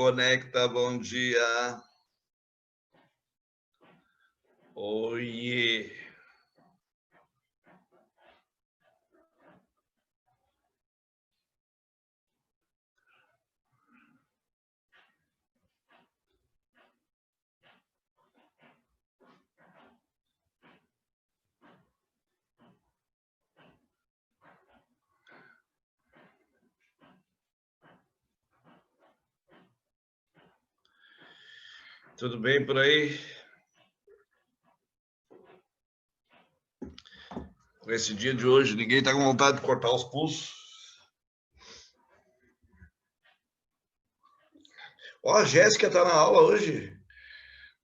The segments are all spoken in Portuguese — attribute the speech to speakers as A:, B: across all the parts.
A: conecta, bom dia. Oiê. Tudo bem por aí? Com esse dia de hoje, ninguém está com vontade de cortar os pulsos. Ó, a Jéssica está na aula hoje.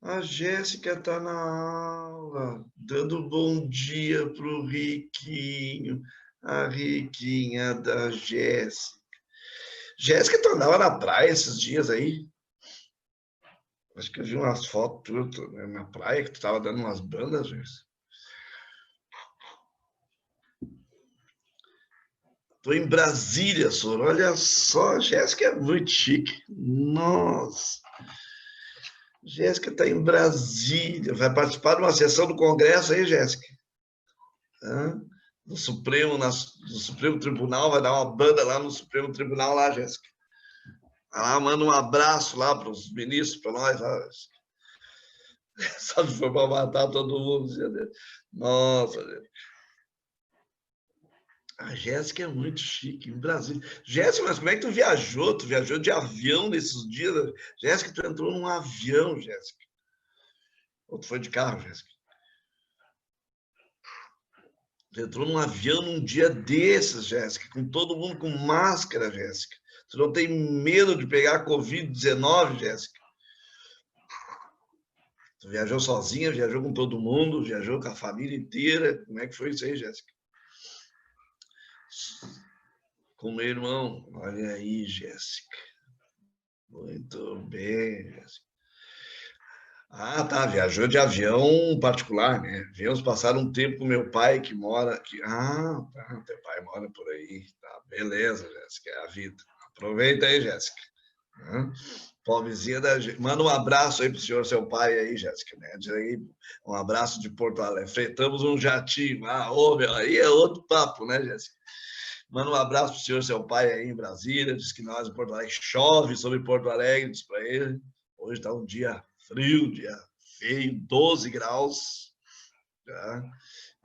A: A Jéssica está na aula, dando bom dia pro Riquinho. A Riquinha da Jéssica. Jéssica, tu andava na praia esses dias aí? Acho que eu vi umas fotos na praia que tu estava dando umas bandas, Jéssica. Tô em Brasília, Soro. Olha só, Jéssica é muito chique. Nossa. Jéssica está em Brasília. Vai participar de uma sessão do Congresso aí, Jéssica? No Supremo Tribunal, vai dar uma banda lá no Supremo Tribunal, lá, Jéssica. Lá, manda um abraço lá para os ministros, para nós. Lá. Só se for para matar todo mundo. Nossa, gente. A Jéssica é muito chique, em Brasília. Jéssica, mas como é que tu viajou? Tu viajou de avião nesses dias? Jéssica, tu entrou num avião, Jéssica. Ou tu foi de carro, Jéssica? Tu entrou num avião num dia desses, Jéssica, com todo mundo com máscara, Jéssica. Tu não tem medo de pegar Covid-19, Jéssica? Tu viajou sozinha, viajou com todo mundo, viajou com a família inteira. Como é que foi isso aí, Jéssica? Com meu irmão. Olha aí, Jéssica. Muito bem, Jéssica. Ah, tá. Viajou de avião particular, né? Viemos passar um tempo com meu pai, que mora aqui. Ah, tá. Teu pai mora por aí. Tá, beleza, Jéssica. É a vida. Aproveita aí, Jéssica. Pobrezinha da gente. Manda um abraço aí pro senhor, seu pai aí, Jéssica, né? Diz aí, um abraço de Porto Alegre. Fretamos um jatinho. Ah, ô, meu, aí é outro papo, né, Jéssica? Manda um abraço pro senhor, seu pai aí em Brasília. Diz que nós em Porto Alegre chove sobre Porto Alegre, diz para ele. Hoje tá um dia frio, dia feio, 12 graus. Tá?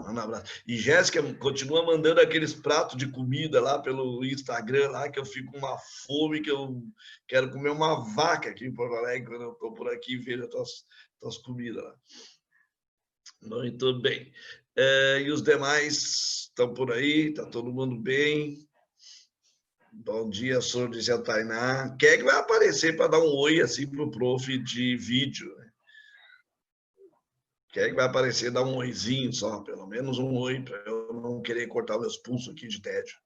A: Manda um abraço. E Jéssica continua mandando aqueles pratos de comida lá pelo Instagram, lá que eu fico com uma fome, que eu quero comer uma vaca aqui em Porto Alegre, quando eu estou por aqui e vejo as tuas comidas lá. Muito bem. E os demais estão por aí? Está todo mundo bem? Bom dia, sou disse a Tainá. Quem é que vai aparecer para dar um oi assim pro prof de vídeo? Quem é que vai aparecer dar um oizinho só, pelo menos um oi, para eu não querer cortar meus pulsos aqui de tédio.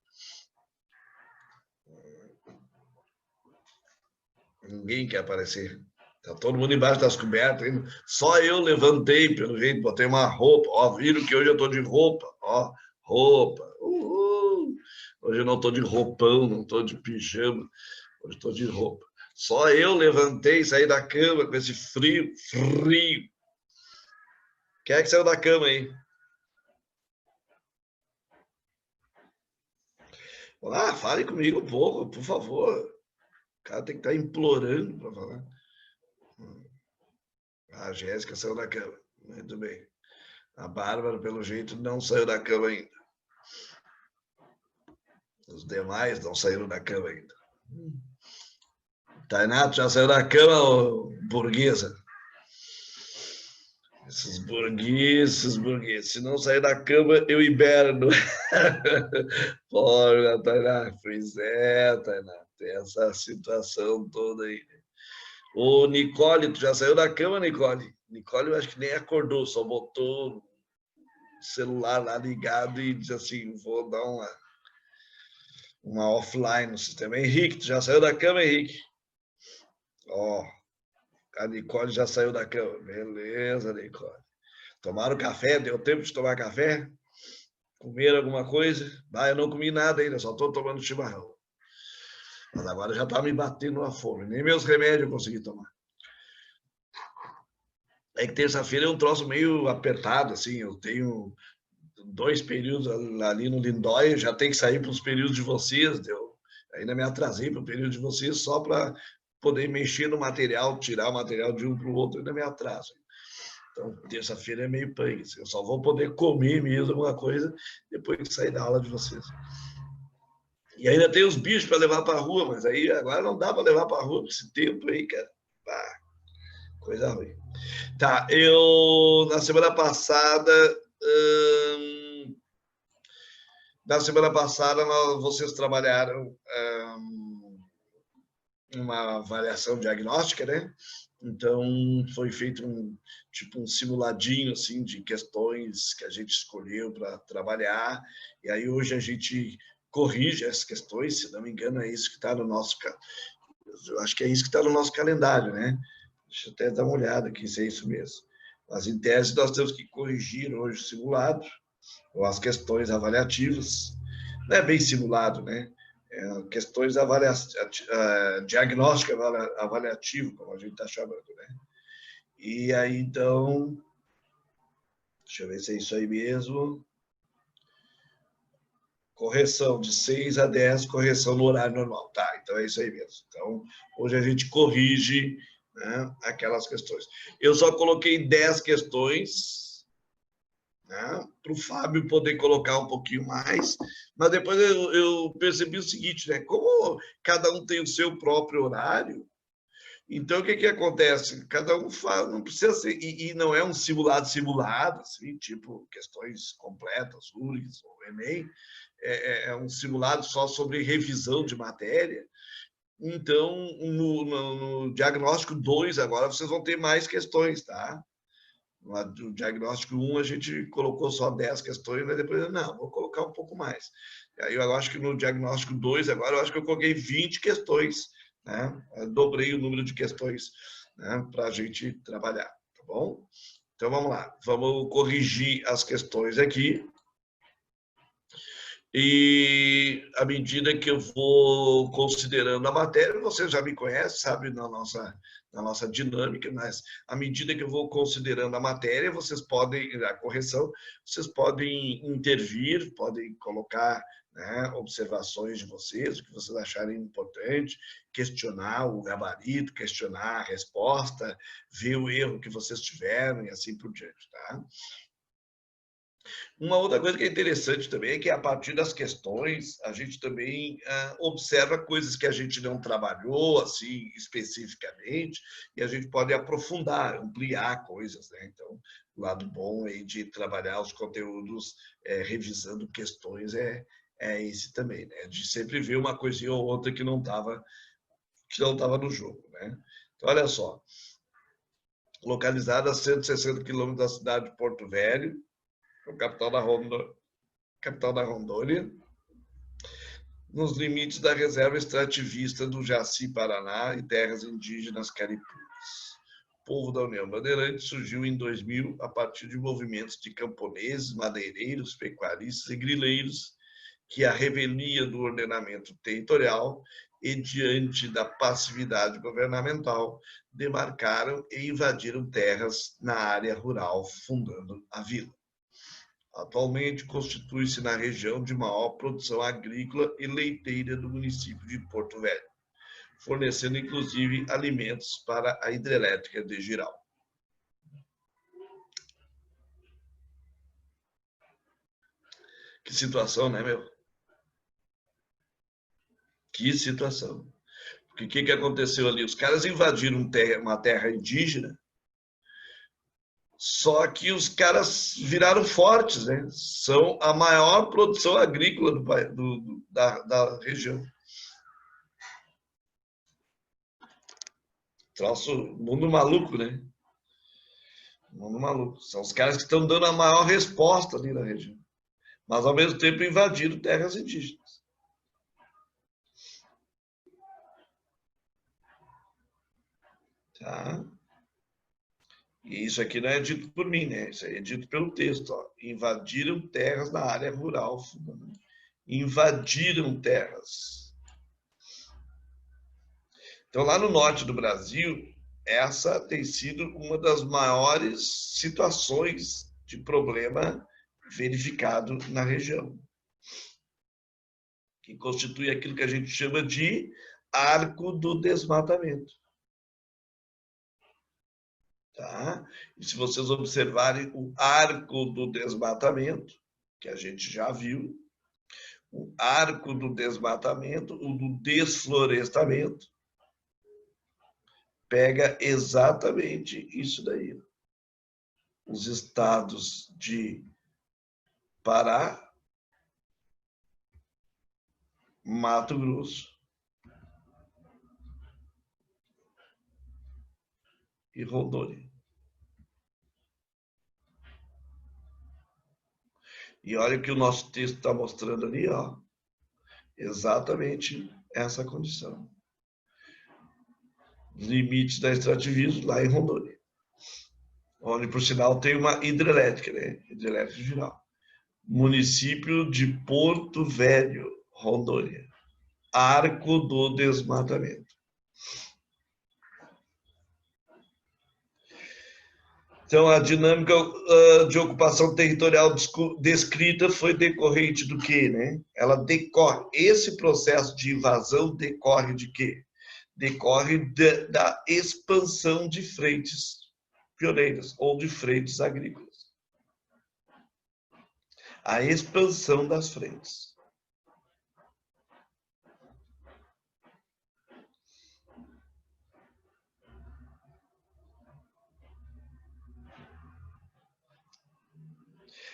A: Ninguém quer aparecer. Tá todo mundo embaixo das cobertas. Hein? Só eu levantei, pelo jeito, botei uma roupa. Ó, viram que hoje eu tô de roupa. Ó, roupa. Uhul. Hoje eu não tô de roupão, não tô de pijama. Hoje tô de roupa. Só eu levantei, saí da cama com esse frio, frio. Quem é que saiu da cama aí? Ah, fale comigo um pouco, por favor. O cara tem que estar implorando para falar. A Jéssica saiu da cama. Muito bem. A Bárbara, pelo jeito, não saiu da cama ainda. Os demais não saíram da cama ainda. Tainá, já saiu da cama, burguesa? Esses burgueses. Se não sair da cama, eu hiberno. Porra, Tainá. Pois é, Tainá. Tem essa situação toda aí. Ô, Nicole, tu já saiu da cama, Nicole? Nicole, eu acho que nem acordou, só botou o celular lá ligado e disse assim, vou dar uma offline no sistema. Henrique, tu já saiu da cama, Henrique? Ó, a Nicole já saiu da cama. Beleza, Nicole. Tomaram café? Deu tempo de tomar café? Comeram alguma coisa? Ah, eu não comi nada ainda, só estou tomando chimarrão. Mas agora já está me batendo a fome. Nem meus remédios eu consegui tomar. É que terça-feira é um troço meio apertado, assim. Eu tenho 2 períodos ali no Lindóia, já tem que sair para os períodos de vocês. Ainda me atrasei para o período de vocês só para poder mexer no material, tirar o material de um para o outro, ainda me atraso. Então, terça-feira é meio punk. Eu só vou poder comer mesmo alguma coisa depois que sair da aula de vocês. E ainda tem os bichos para levar para a rua, mas aí agora não dá para levar para a rua com esse tempo aí, cara. Ah, coisa ruim. Tá, eu na semana passada. Na semana passada, vocês trabalharam uma avaliação diagnóstica, né? Então, foi feito um simuladinho assim, de questões que a gente escolheu para trabalhar. E aí, hoje, a gente corrige as questões, se não me engano, é isso que está no nosso... Eu acho que é isso que está no nosso calendário, né? Deixa eu até dar uma olhada aqui se é isso mesmo. Mas, em tese, nós temos que corrigir hoje o simulado, ou as questões avaliativas. Não é bem simulado, né? Questões diagnóstico avaliativo, como a gente está chamando, né? E aí, então, deixa eu ver se é isso aí mesmo. Correção de 6 a 10, correção no horário normal. Tá, então é isso aí mesmo. Então, hoje a gente corrige, né, aquelas questões. Eu só coloquei 10 questões, né, para o Fábio poder colocar um pouquinho mais, mas depois eu percebi o seguinte, né? Como cada um tem o seu próprio horário, então o que acontece? Cada um faz, não precisa ser, e não é um simulado, assim, tipo questões completas, URGS ou Enem, é um simulado só sobre revisão de matéria. Então, no diagnóstico 2, agora vocês vão ter mais questões, tá? No diagnóstico 1, a gente colocou só 10 questões, mas depois, não, vou colocar um pouco mais. Aí eu acho que no diagnóstico 2, agora, eu acho que eu coloquei 20 questões, né? Eu dobrei o número de questões, né, para a gente trabalhar, tá bom? Então, vamos lá. Vamos corrigir as questões aqui. E à medida que eu vou considerando a matéria, você já me conhece, sabe, na nossa dinâmica, mas à medida que eu vou considerando a matéria, vocês podem, a correção, vocês podem intervir, podem colocar, né, observações de vocês, o que vocês acharem importante, questionar o gabarito, questionar a resposta, ver o erro que vocês tiveram e assim por diante, tá? Uma outra coisa que é interessante também é que, a partir das questões, a gente também observa coisas que a gente não trabalhou assim especificamente, e a gente pode aprofundar, ampliar coisas, né? Então, o lado bom aí de trabalhar os conteúdos revisando questões é esse também, né? De sempre ver uma coisinha ou outra que não estava no jogo, né? Então, olha só, localizada a 160 quilômetros da cidade de Porto Velho, capital da Rondônia, nos limites da reserva extrativista do Jaci Paraná e terras indígenas caripuas. O povo da União Bandeirante surgiu em 2000 a partir de movimentos de camponeses, madeireiros, pecuaristas e grileiros que, à revelia do ordenamento territorial e diante da passividade governamental, demarcaram e invadiram terras na área rural, fundando a vila. Atualmente constitui-se na região de maior produção agrícola e leiteira do município de Porto Velho, fornecendo inclusive alimentos para a hidrelétrica de Jirau. Que situação, né, meu? Que situação. Porque o que aconteceu ali? Os caras invadiram uma terra indígena, só que os caras viraram fortes, né? São a maior produção agrícola da região. Troço, mundo maluco, né? Mundo maluco. São os caras que estão dando a maior resposta ali na região. Mas, ao mesmo tempo, invadiram terras indígenas. Tá? E isso aqui não é dito por mim, né? Isso aí é dito pelo texto. Ó. Invadiram terras na área rural. Invadiram terras. Então, lá no norte do Brasil, essa tem sido uma das maiores situações de problema verificado na região, que constitui aquilo que a gente chama de arco do desmatamento. Tá? E se vocês observarem o arco do desmatamento, que a gente já viu, o arco do desmatamento, o do desflorestamento, pega exatamente isso daí. Os estados de Pará, Mato Grosso e Rondônia. E olha que o nosso texto está mostrando ali, ó, exatamente essa condição. Limites da extrativismo lá em Rondônia, onde, por sinal, tem uma hidrelétrica, né? Hidrelétrica geral. Município de Porto Velho, Rondônia. Arco do desmatamento. Então, a dinâmica de ocupação territorial descrita foi decorrente do quê, né? Ela decorre, esse processo de invasão decorre de quê? Decorre da expansão de frentes pioneiras ou de frentes agrícolas. A expansão das frentes.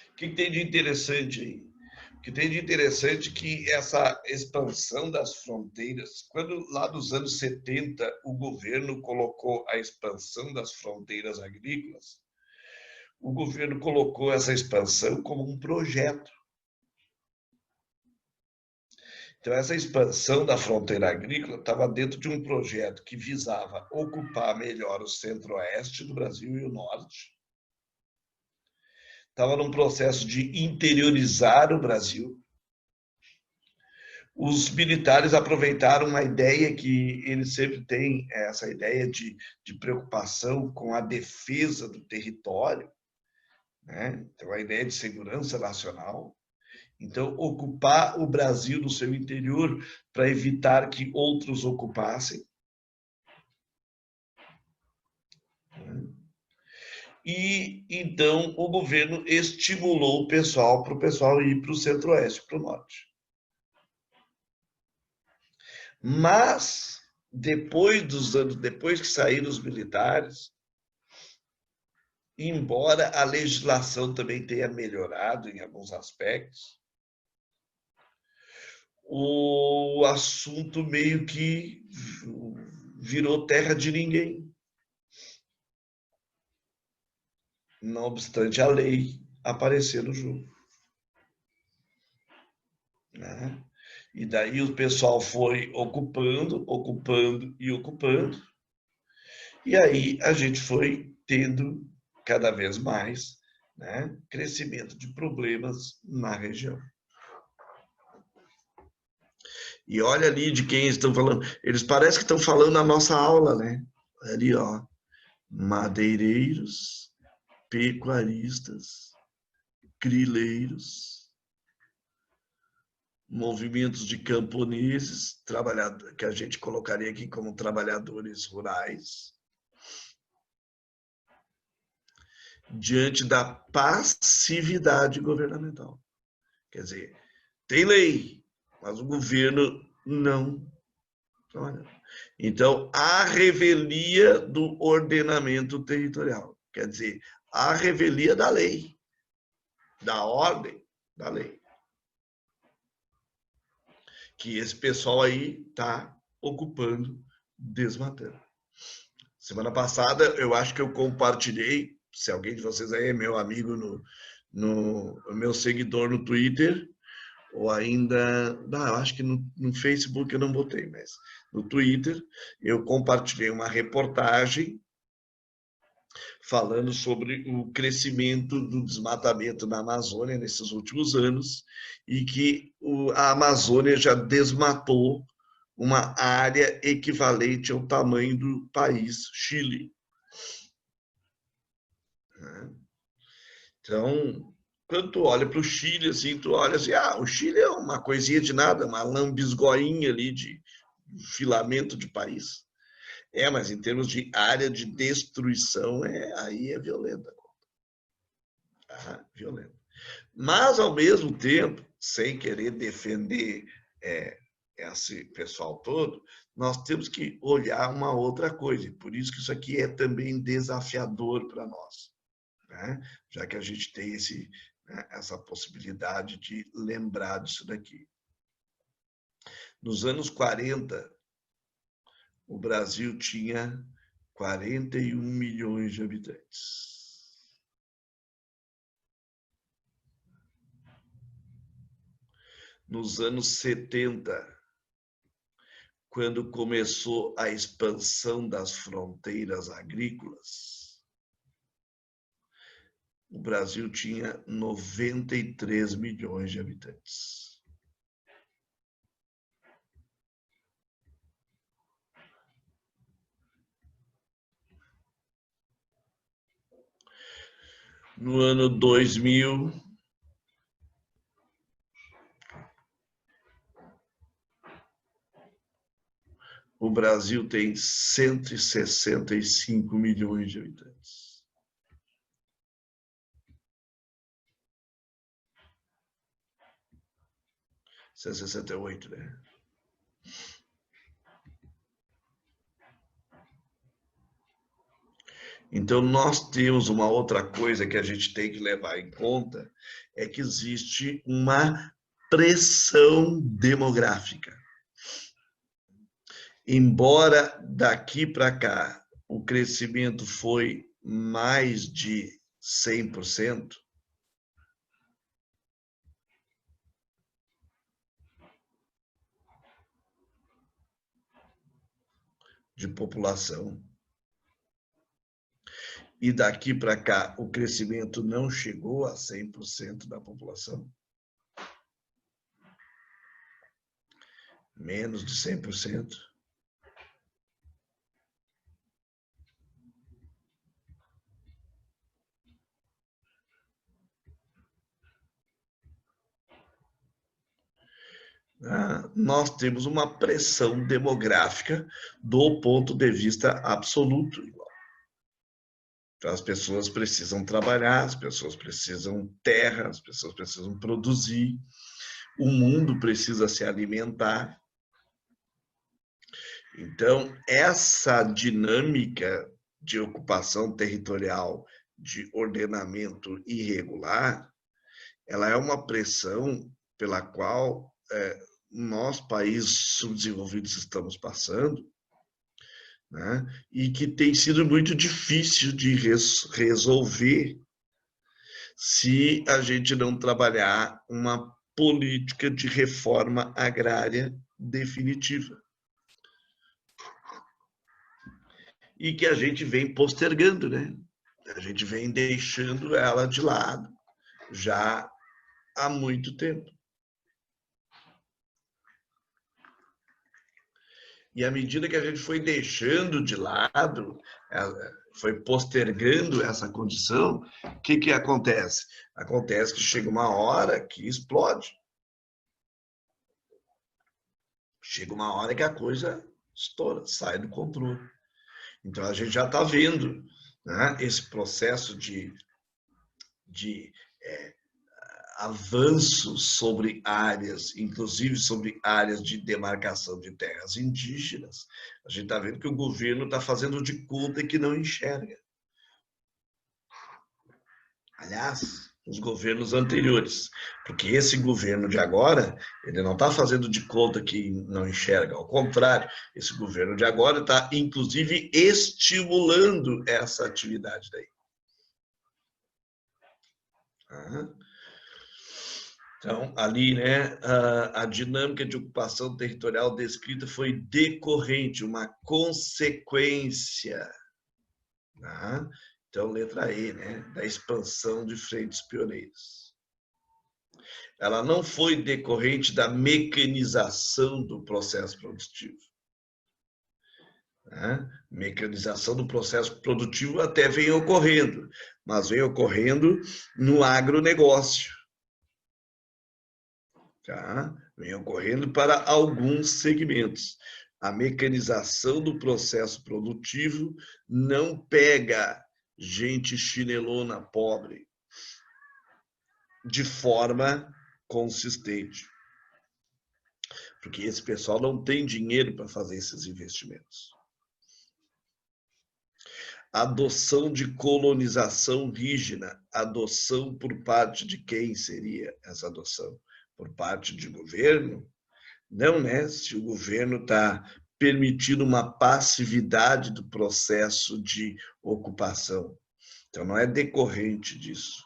A: O que tem de interessante aí? O que tem de interessante é que essa expansão das fronteiras, quando lá dos anos 70 o governo colocou a expansão das fronteiras agrícolas, o governo colocou essa expansão como um projeto. Então, essa expansão da fronteira agrícola estava dentro de um projeto que visava ocupar melhor o centro-oeste do Brasil e o norte. Estava num processo de interiorizar o Brasil. Os militares aproveitaram uma ideia que eles sempre têm, essa ideia de preocupação com a defesa do território, né? Então, a ideia de segurança nacional. Então, ocupar o Brasil no seu interior para evitar que outros ocupassem. E, então, o governo estimulou o pessoal para o pessoal ir para o centro-oeste, para o norte. Mas, depois que saíram os militares, embora a legislação também tenha melhorado em alguns aspectos, o assunto meio que virou terra de ninguém. Não obstante a lei aparecer no jogo. Né? E daí o pessoal foi ocupando, e aí a gente foi tendo cada vez mais, né, crescimento de problemas na região. E olha ali de quem estão falando. Eles parecem que estão falando na nossa aula, né? Ali, ó. Madeireiros, pecuaristas, grileiros, movimentos de camponeses, que a gente colocaria aqui como trabalhadores rurais, diante da passividade governamental. Quer dizer, tem lei, mas o governo não trabalha. Então, a revelia do ordenamento territorial, quer dizer, a revelia da lei, da ordem da lei. Que esse pessoal aí está ocupando, desmatando. Semana passada, eu acho que eu compartilhei, se alguém de vocês aí é meu amigo, no meu seguidor no Twitter, ou ainda, não, eu acho que no Facebook eu não botei, mas no Twitter eu compartilhei uma reportagem falando sobre o crescimento do desmatamento na Amazônia nesses últimos anos e que a Amazônia já desmatou uma área equivalente ao tamanho do país Chile. Então, quando tu olha para o Chile, assim, tu olha assim, o Chile é uma coisinha de nada, uma lambisgoinha ali de filamento de país. Mas em termos de área de destruição, aí é violenta. Violenta. Mas, ao mesmo tempo, sem querer defender esse pessoal todo, nós temos que olhar uma outra coisa. Por isso que isso aqui é também desafiador para nós, né? Já que a gente tem essa possibilidade de lembrar disso daqui. Nos anos 40, o Brasil tinha 41 milhões de habitantes. Nos anos 70, quando começou a expansão das fronteiras agrícolas, o Brasil tinha 93 milhões de habitantes. No ano 2000, o Brasil tem 165 milhões de habitantes. Isso é 68, né? Então, nós temos uma outra coisa que a gente tem que levar em conta, é que existe uma pressão demográfica. Embora daqui para cá o crescimento foi mais de 100%, de população, e daqui para cá o crescimento não chegou a 100% da população, menos de 100%. Nós temos uma pressão demográfica do ponto de vista absoluto. Então, as pessoas precisam trabalhar, as pessoas precisam terra, as pessoas precisam produzir, o mundo precisa se alimentar. Então, essa dinâmica de ocupação territorial, de ordenamento irregular, ela é uma pressão pela qual nós, países subdesenvolvidos, estamos passando, né? E que tem sido muito difícil de resolver se a gente não trabalhar uma política de reforma agrária definitiva. E que a gente vem postergando, né? A gente vem deixando ela de lado já há muito tempo. E à medida que a gente foi deixando de lado, foi postergando essa condição, o que acontece? Acontece que chega uma hora que explode. Chega uma hora que a coisa estoura, sai do controle. Então, a gente já está vendo, né, esse processo de avanço sobre áreas, inclusive sobre áreas de demarcação de terras indígenas. A gente está vendo que o governo está fazendo de conta que não enxerga. Aliás, os governos anteriores, porque esse governo de agora, ele não está fazendo de conta que não enxerga, ao contrário, esse governo de agora está, inclusive, estimulando essa atividade daí. Então, ali, né, a dinâmica de ocupação territorial descrita foi decorrente, uma consequência, né? Então, letra E, né, da expansão de frentes pioneiras. ela não foi decorrente da mecanização do processo produtivo. Né? Mecanização do processo produtivo até vem ocorrendo, mas vem ocorrendo no agronegócio. Tá? Vem ocorrendo para alguns segmentos. A mecanização do processo produtivo não pega gente chinelona pobre de forma consistente. Porque esse pessoal não tem dinheiro para fazer esses investimentos. Adoção de colonização rígida. Adoção por parte de quem seria essa adoção? Por parte de governo? Não, né? Se o governo está permitindo uma passividade do processo de ocupação. Então, não é decorrente disso.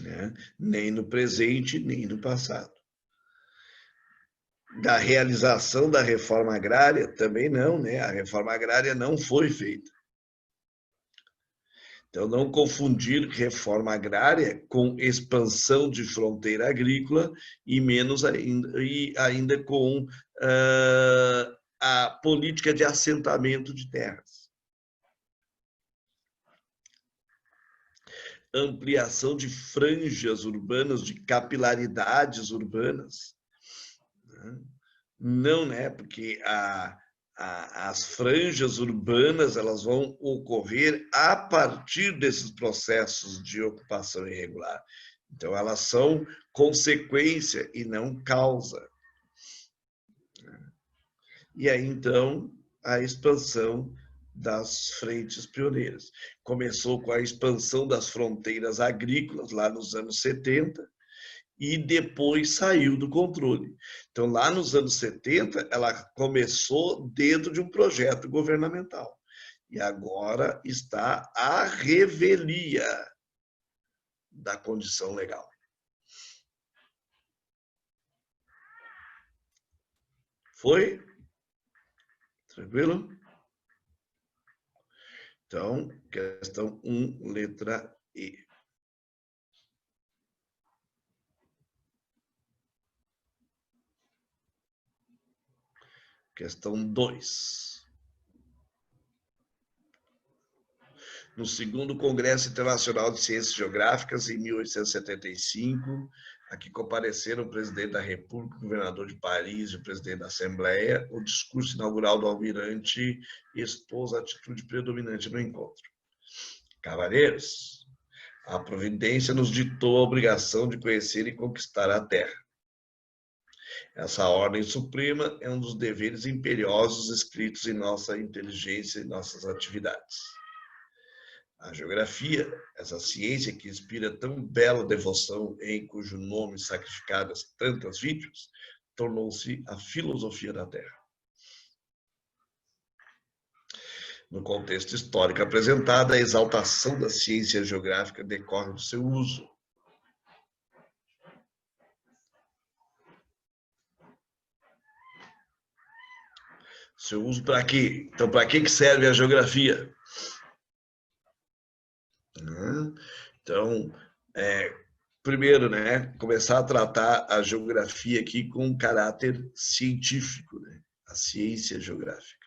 A: Né? Nem no presente, nem no passado. Da realização da reforma agrária, também não, né? A reforma agrária não foi feita. Então, não confundir reforma agrária com expansão de fronteira agrícola e ainda com a política de assentamento de terras. Ampliação de franjas urbanas, de capilaridades urbanas. Não, né? Porque as franjas urbanas elas vão ocorrer a partir desses processos de ocupação irregular. Então, elas são consequência e não causa. E aí, então, a expansão das frentes pioneiras. Começou com a expansão das fronteiras agrícolas, lá nos anos 70, e depois saiu do controle. Então, lá nos anos 70, ela começou dentro de um projeto governamental. E agora está à revelia da condição legal. Foi? Tranquilo? Então, questão 1, letra E. Questão 2. No segundo Congresso Internacional de Ciências Geográficas, em 1875, aqui compareceram o presidente da República, o governador de Paris e o presidente da Assembleia. O discurso inaugural do almirante expôs a atitude predominante no encontro. Cavalheiros, a providência nos ditou a obrigação de conhecer e conquistar a terra. Essa ordem suprema é um dos deveres imperiosos escritos em nossa inteligência e nossas atividades. A geografia, essa ciência que inspira tão bela devoção, em cujo nome sacrificadas tantas vítimas, tornou-se a filosofia da Terra. No contexto histórico apresentado, a exaltação da ciência geográfica decorre do seu uso. Seu uso para quê? Então, para que serve a geografia? Então, primeiro, né, começar a tratar a geografia aqui com um caráter científico, né? A ciência geográfica.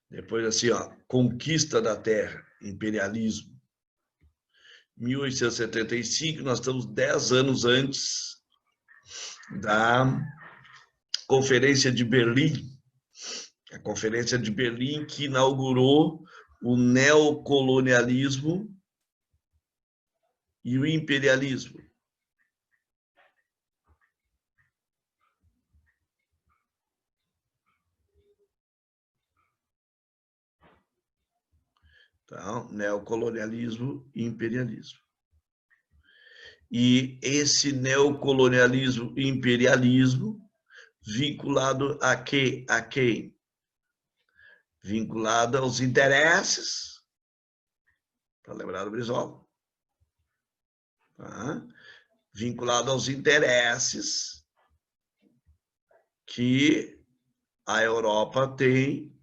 A: Depois, assim, ó, conquista da terra, imperialismo. 1875, nós estamos 10 anos antes da Conferência de Berlim. A Conferência de Berlim que inaugurou o neocolonialismo e o imperialismo. Tá? Neocolonialismo e imperialismo. E esse neocolonialismo e imperialismo vinculado a quê? A quem? Vinculado aos interesses, para lembrar do Brizola, tá? Vinculado aos interesses que a Europa tem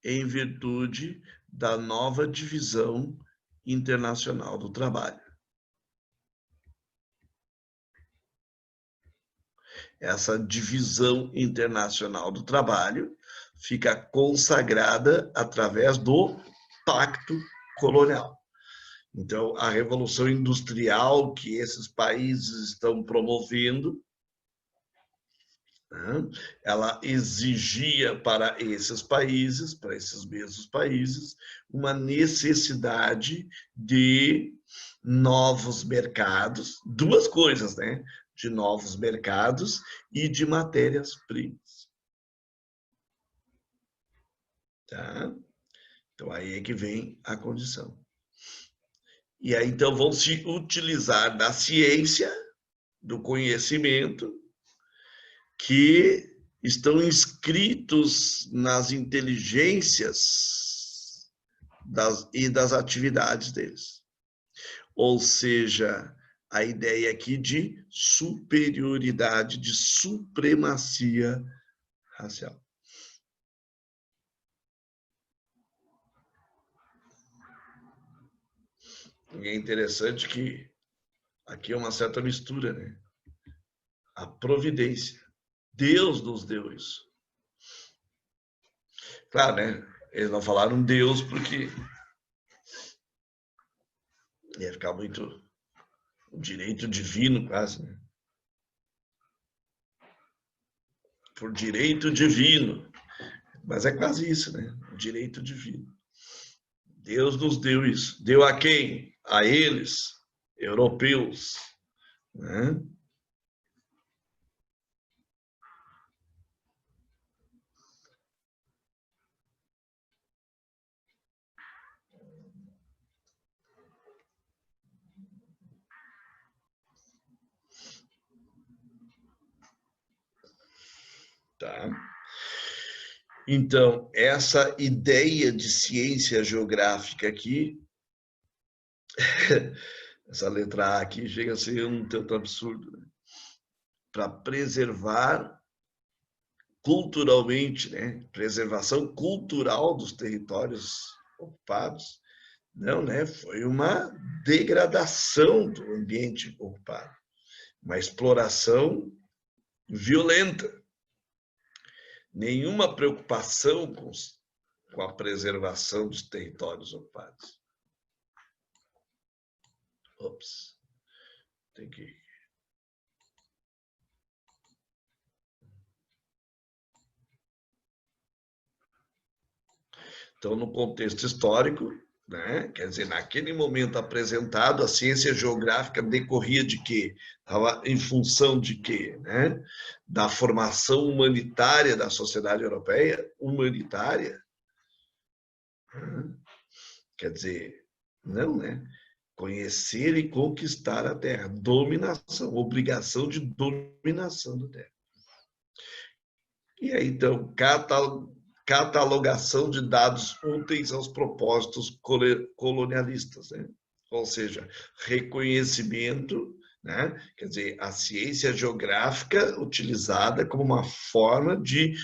A: em virtude da nova divisão internacional do trabalho. Essa divisão internacional do trabalho fica consagrada através do pacto colonial. Então, a revolução industrial que esses países estão promovendo, né, ela exigia para esses países, para esses mesmos países, uma necessidade de novos mercados, duas coisas, né? De novos mercados e de matérias-primas. Tá? Então, aí é que vem a condição. E aí, então, vão se utilizar da ciência, do conhecimento, que estão inscritos nas inteligências e das atividades deles. Ou seja, a ideia aqui de superioridade, de supremacia racial. E é interessante que aqui é uma certa mistura, né? A providência. Deus nos deu isso. Claro, né? Eles não falaram Deus porque ia ficar muito um direito divino, quase, né? Por direito divino. Mas é quase isso, né? O direito divino. Deus nos deu isso. Deu a quem? A eles, europeus, né? Tá? Então, essa ideia de ciência geográfica aqui, essa letra A aqui, chega a ser um tanto absurdo, né? Para preservar culturalmente, né? Preservação cultural dos territórios ocupados. Não, né? Foi uma degradação do ambiente ocupado, uma exploração violenta. Nenhuma preocupação com a preservação dos territórios ocupados. Ops, tem que. Então, no contexto histórico, né, quer dizer, naquele momento apresentado, a ciência geográfica decorria de quê? Estava em função de quê? Né? Da formação humanitária da sociedade europeia, humanitária. Né? Quer dizer, não, né? Conhecer e conquistar a terra, dominação, obrigação de dominação da terra. E aí, então, catalogação de dados úteis aos propósitos colonialistas, né? Ou seja, reconhecimento, né? Quer dizer, a ciência geográfica utilizada como uma forma de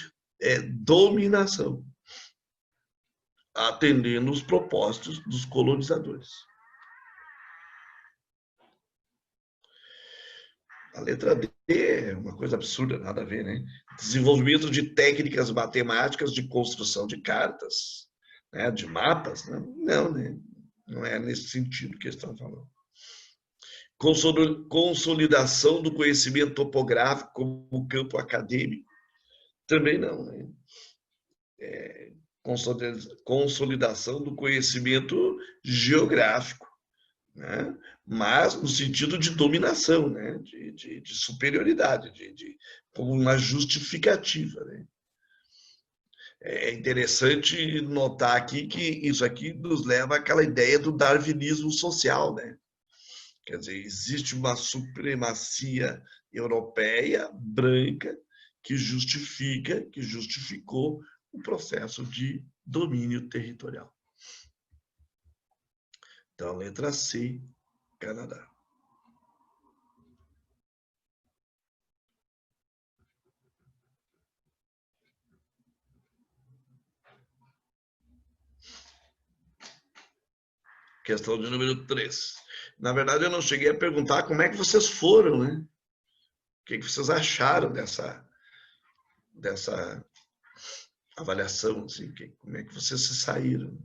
A: dominação, atendendo os propósitos dos colonizadores. A letra D é uma coisa absurda, nada a ver, né? Desenvolvimento de técnicas matemáticas de construção de cartas, né? De mapas, né? Não, né? Não é nesse sentido que eles estão falando. Consolidação do conhecimento topográfico como campo acadêmico, também não, né? Consolidação do conhecimento geográfico, né? Mas no sentido de dominação, né? de superioridade, como uma justificativa. Né? É interessante notar aqui que isso aqui nos leva àquela ideia do darwinismo social. Né? Quer dizer, existe uma supremacia europeia, branca, que justificou o processo de domínio territorial. Então, letra C, Canadá. Questão de número 3. Na verdade, eu não cheguei a perguntar como é que vocês foram, né? O que vocês acharam dessa avaliação, assim, como é que vocês se saíram?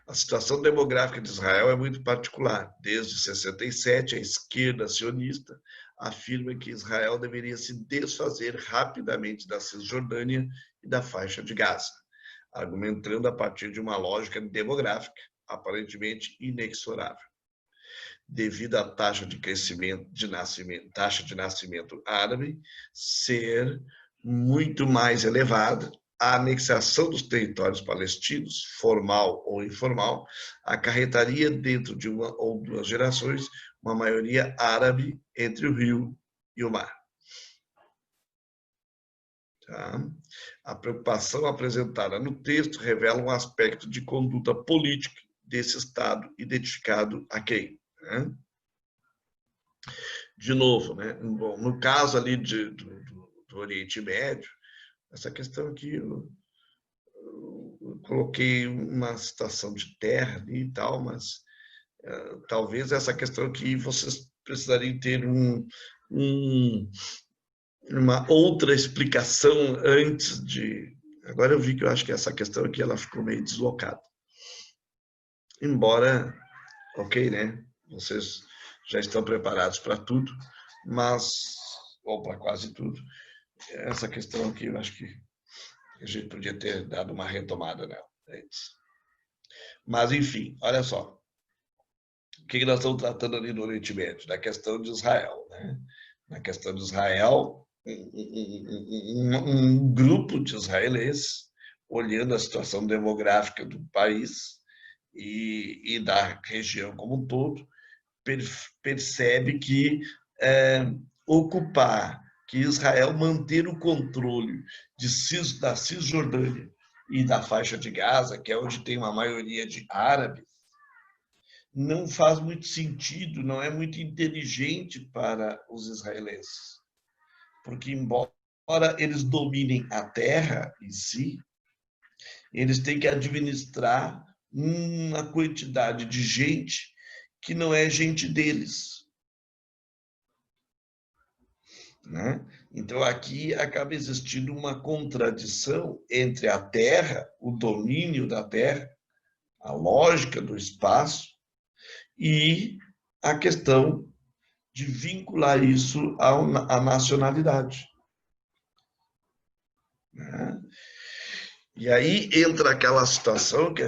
A: A situação demográfica de Israel é muito particular. Desde 67, a esquerda sionista afirma que Israel deveria se desfazer rapidamente da Cisjordânia e da faixa de Gaza, argumentando a partir de uma lógica demográfica aparentemente inexorável. Devido à taxa de crescimento taxa de nascimento árabe ser muito mais elevada, a anexação dos territórios palestinos, formal ou informal, acarretaria dentro de uma ou duas gerações uma maioria árabe entre o rio e o mar. Tá? A preocupação apresentada no texto revela um aspecto de conduta política desse Estado, identificado a quem? Né? De novo, né? Bom, no caso ali do Oriente Médio, essa questão aqui eu coloquei uma situação de terra ali e tal, mas talvez essa questão que vocês precisariam ter uma outra explicação antes de... Agora eu vi que eu acho que essa questão aqui ela ficou meio deslocada. Embora, ok, né? Vocês já estão preparados para tudo, mas, ou para quase tudo, essa questão aqui eu acho que a gente podia ter dado uma retomada nela antes. Mas, enfim, olha só. O que nós estamos tratando ali no Oriente Médio? Da questão de Israel. Né? Na questão de Israel, um grupo de israelenses, olhando a situação demográfica do país e da região como um todo, percebe que ocupar, que Israel manter o controle da Cisjordânia e da faixa de Gaza, que é onde tem uma maioria de árabes, não faz muito sentido, não é muito inteligente para os israelenses. Porque, embora eles dominem a terra em si, eles têm que administrar uma quantidade de gente que não é gente deles. Né? Então, aqui acaba existindo uma contradição entre a terra, o domínio da terra, a lógica do espaço, e a questão de vincular isso à nacionalidade. Né? E aí entra aquela situação que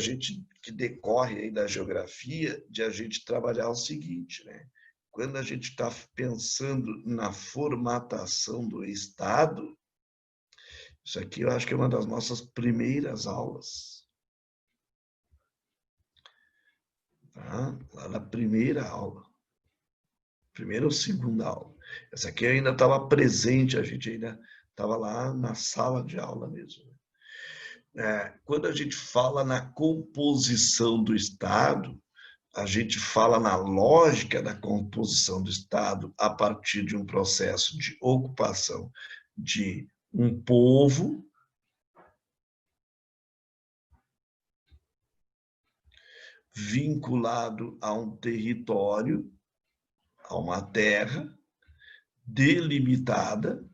A: decorre aí da geografia, de a gente trabalhar o seguinte, né? Quando a gente está pensando na formatação do Estado, isso aqui eu acho que é uma das nossas primeiras aulas. Tá? Lá na primeira aula. Primeira ou segunda aula. Essa aqui eu ainda estava presente, a gente ainda estava lá na sala de aula mesmo. Quando a gente fala na composição do Estado, a gente fala na lógica da composição do Estado a partir de um processo de ocupação de um povo vinculado a um território, a uma terra delimitada,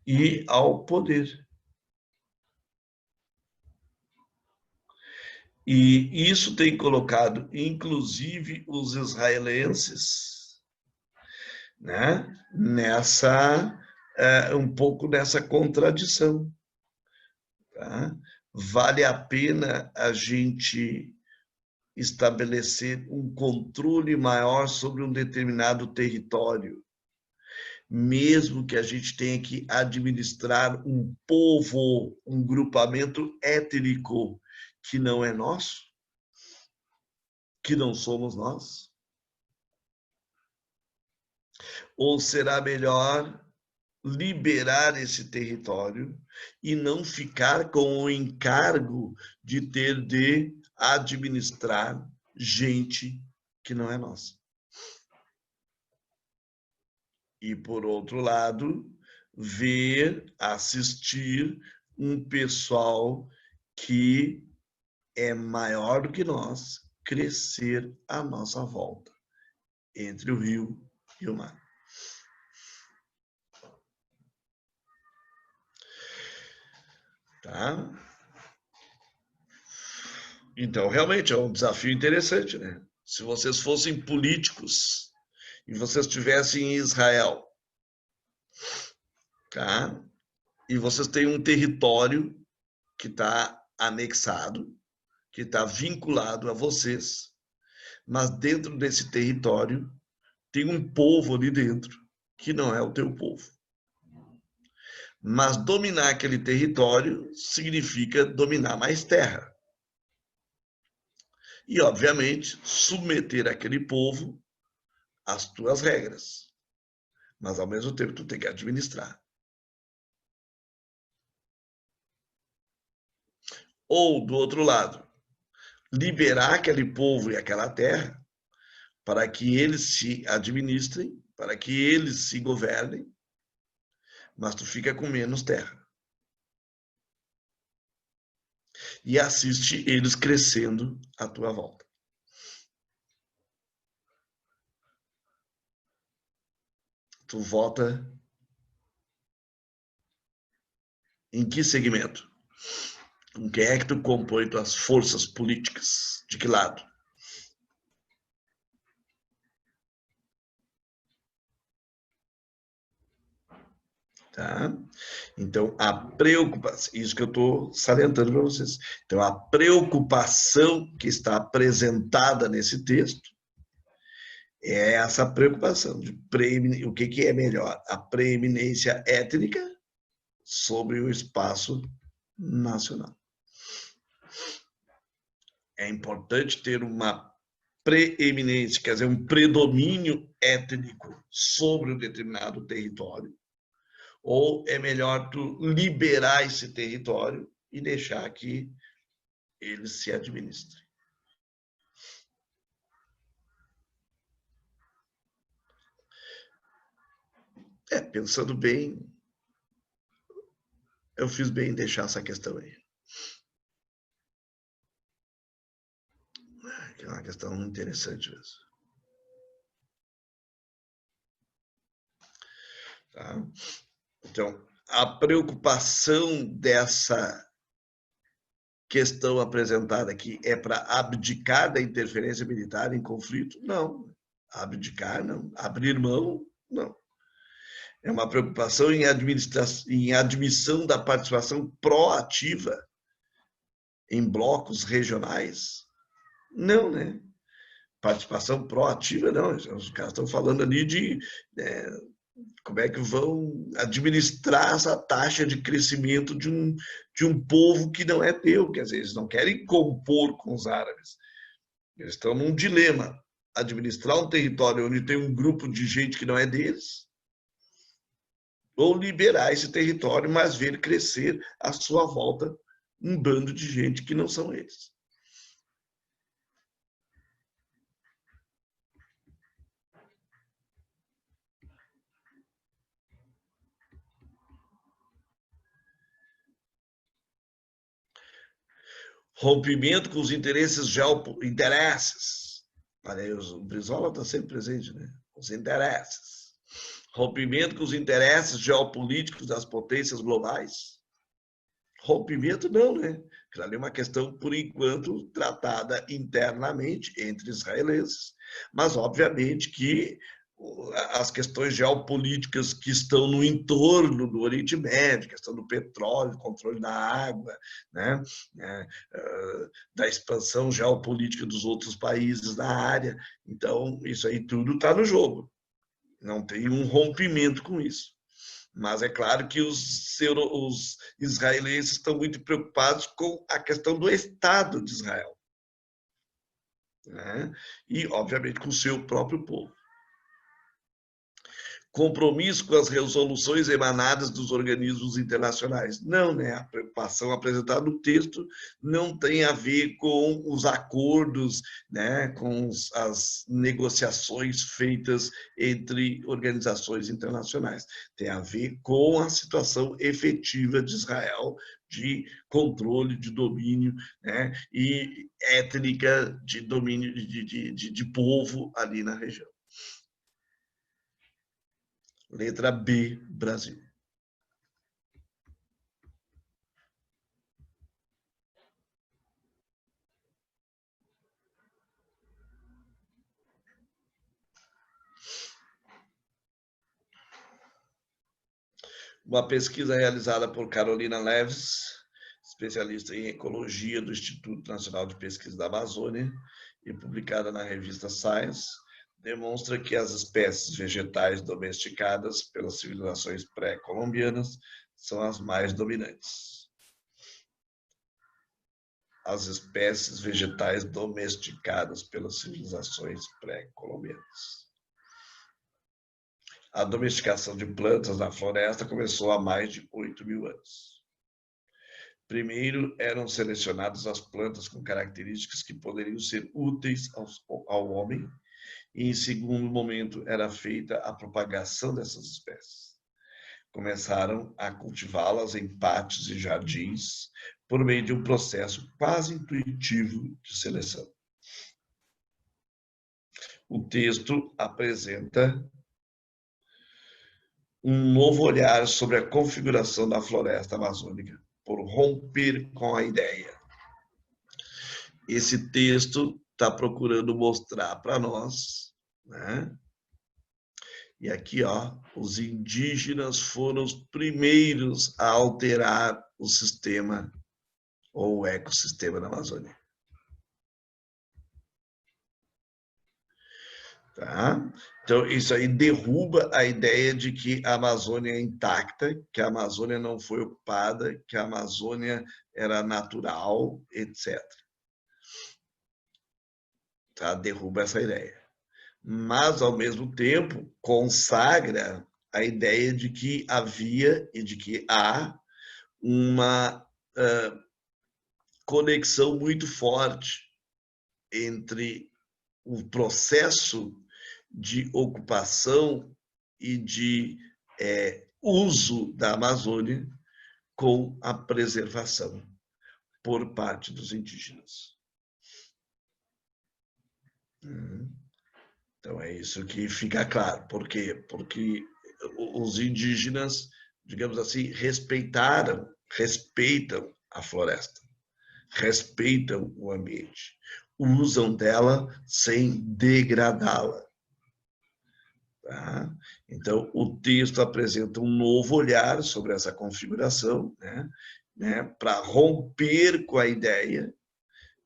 A: e ao poder. E isso tem colocado, inclusive, os israelenses, né, um pouco nessa contradição. Tá? Vale a pena a gente estabelecer um controle maior sobre um determinado território, mesmo que a gente tenha que administrar um povo, um grupamento étnico que não é nosso, que não somos nós? Ou será melhor liberar esse território e não ficar com o encargo de ter de administrar gente que não é nossa? E, por outro lado, ver, assistir um pessoal que é maior do que nós crescer à nossa volta, entre o rio e o mar. Tá? Então, realmente é um desafio interessante, né? Se vocês fossem políticos e vocês estivessem em Israel, tá? E vocês têm um território que está anexado, que está vinculado a vocês, mas dentro desse território tem um povo ali dentro que não é o teu povo. Mas dominar aquele território significa dominar mais terra. E, obviamente, submeter aquele povo às tuas regras. Mas, ao mesmo tempo, tu tem que administrar. Ou, do outro lado, liberar aquele povo e aquela terra para que eles se administrem, para que eles se governem, mas tu fica com menos terra. E assiste eles crescendo à tua volta. Tu vota em que segmento? Com quem é que tu compõe tuas forças políticas? De que lado? Tá? Então, a preocupação, isso que eu estou salientando para vocês. Então, a preocupação que está apresentada nesse texto é essa preocupação de o que é melhor, a preeminência étnica sobre o espaço nacional. É importante ter uma preeminência, quer dizer, um predomínio étnico sobre um determinado território, ou é melhor tu liberar esse território e deixar que ele se administre? Pensando bem, eu fiz bem em deixar essa questão aí. Que é uma questão interessante mesmo. Tá? Então, a preocupação dessa questão apresentada aqui é para abdicar da interferência militar em conflito? Não. Abdicar, não. Abrir mão, não. É uma preocupação em admissão da participação proativa em blocos regionais? Não, né? Participação proativa, não. Os caras estão falando ali de como é que vão administrar essa taxa de crescimento de um povo que não é teu. Quer dizer, eles não querem compor com os árabes. Eles estão num dilema. Administrar um território onde tem um grupo de gente que não é deles, ou liberar esse território, mas ver crescer à sua volta um bando de gente que não são eles. Rompimento com os interesses. Olha aí, o Brizola está sempre presente, né? Os interesses. Rompimento com os interesses geopolíticos das potências globais. Rompimento não, né? Aquilo ali é uma questão, por enquanto, tratada internamente entre israelenses, mas obviamente que as questões geopolíticas que estão no entorno do Oriente Médio, questão do petróleo, controle da água, né? Da expansão geopolítica dos outros países na área. Então, isso aí tudo está no jogo. Não tem um rompimento com isso. Mas é claro que os israelenses estão muito preocupados com a questão do Estado de Israel. Né? E, obviamente, com o seu próprio povo. compromisso com as resoluções emanadas dos organismos internacionais. Não, né? A preocupação apresentada no texto não tem a ver com os acordos, né? Com as negociações feitas entre organizações internacionais. Tem a ver com a situação efetiva de Israel, de controle, de domínio, né? E étnica, de domínio de povo ali na região. Letra B, Brasil. Uma pesquisa realizada por Carolina Leves, especialista em ecologia do Instituto Nacional de Pesquisa da Amazônia, e publicada na revista Science, demonstra que as espécies vegetais domesticadas pelas civilizações pré-colombianas são as mais dominantes. As espécies vegetais domesticadas pelas civilizações pré-colombianas. A domesticação de plantas na floresta começou há mais de 8.000 anos. Primeiro, eram selecionadas as plantas com características que poderiam ser úteis ao homem, e em segundo momento era feita a propagação dessas espécies. Começaram a cultivá-las em pátios e jardins por meio de um processo quase intuitivo de seleção. O texto apresenta um novo olhar sobre a configuração da floresta amazônica, por romper com a ideia. Esse texto está procurando mostrar para nós, né? E aqui, ó, os indígenas foram os primeiros a alterar o sistema ou o ecossistema da Amazônia. Tá? Então, isso aí derruba a ideia de que a Amazônia é intacta, que a Amazônia não foi ocupada, que a Amazônia era natural, etc. Tá? Derruba essa ideia. Mas, ao mesmo tempo, consagra a ideia de que havia e de que há uma conexão muito forte entre o processo de ocupação e de uso da Amazônia com a preservação por parte dos indígenas. Então, é isso que fica claro. Por quê? Porque os indígenas, digamos assim, respeitam a floresta, respeitam o ambiente, usam dela sem degradá-la. Tá? Então, o texto apresenta um novo olhar sobre essa configuração, né, para romper com a ideia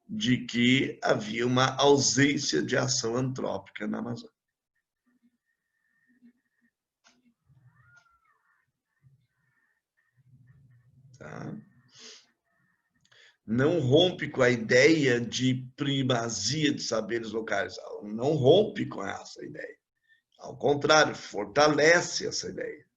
A: de que havia uma ausência de ação antrópica na Amazônia. Tá? Não rompe com a ideia de primazia de saberes locais, não rompe com essa ideia. Ao contrário, fortalece essa ideia.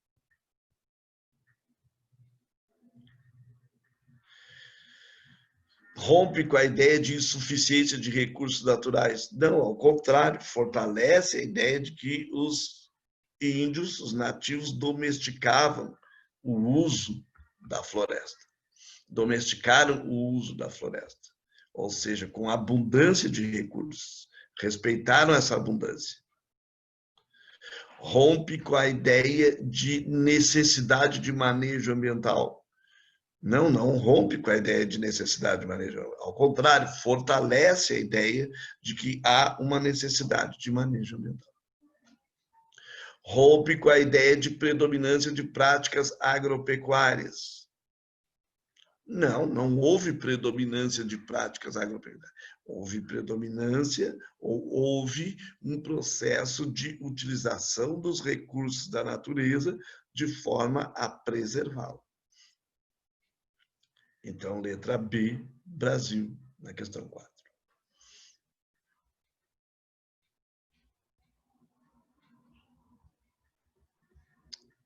A: Rompe com a ideia de insuficiência de recursos naturais. Não, ao contrário, fortalece a ideia de que os índios, os nativos, domesticavam o uso da floresta. Domesticaram o uso da floresta. Ou seja, com abundância de recursos. Respeitaram essa abundância. Rompe com a ideia de necessidade de manejo ambiental. Não rompe com a ideia de necessidade de manejo. Ao contrário, fortalece a ideia de que há uma necessidade de manejo ambiental. Rompe com a ideia de predominância de práticas agropecuárias. Não houve predominância de práticas agropecuárias. Houve predominância ou houve um processo de utilização dos recursos da natureza de forma a preservá-lo. Então, letra B, Brasil, na questão 4.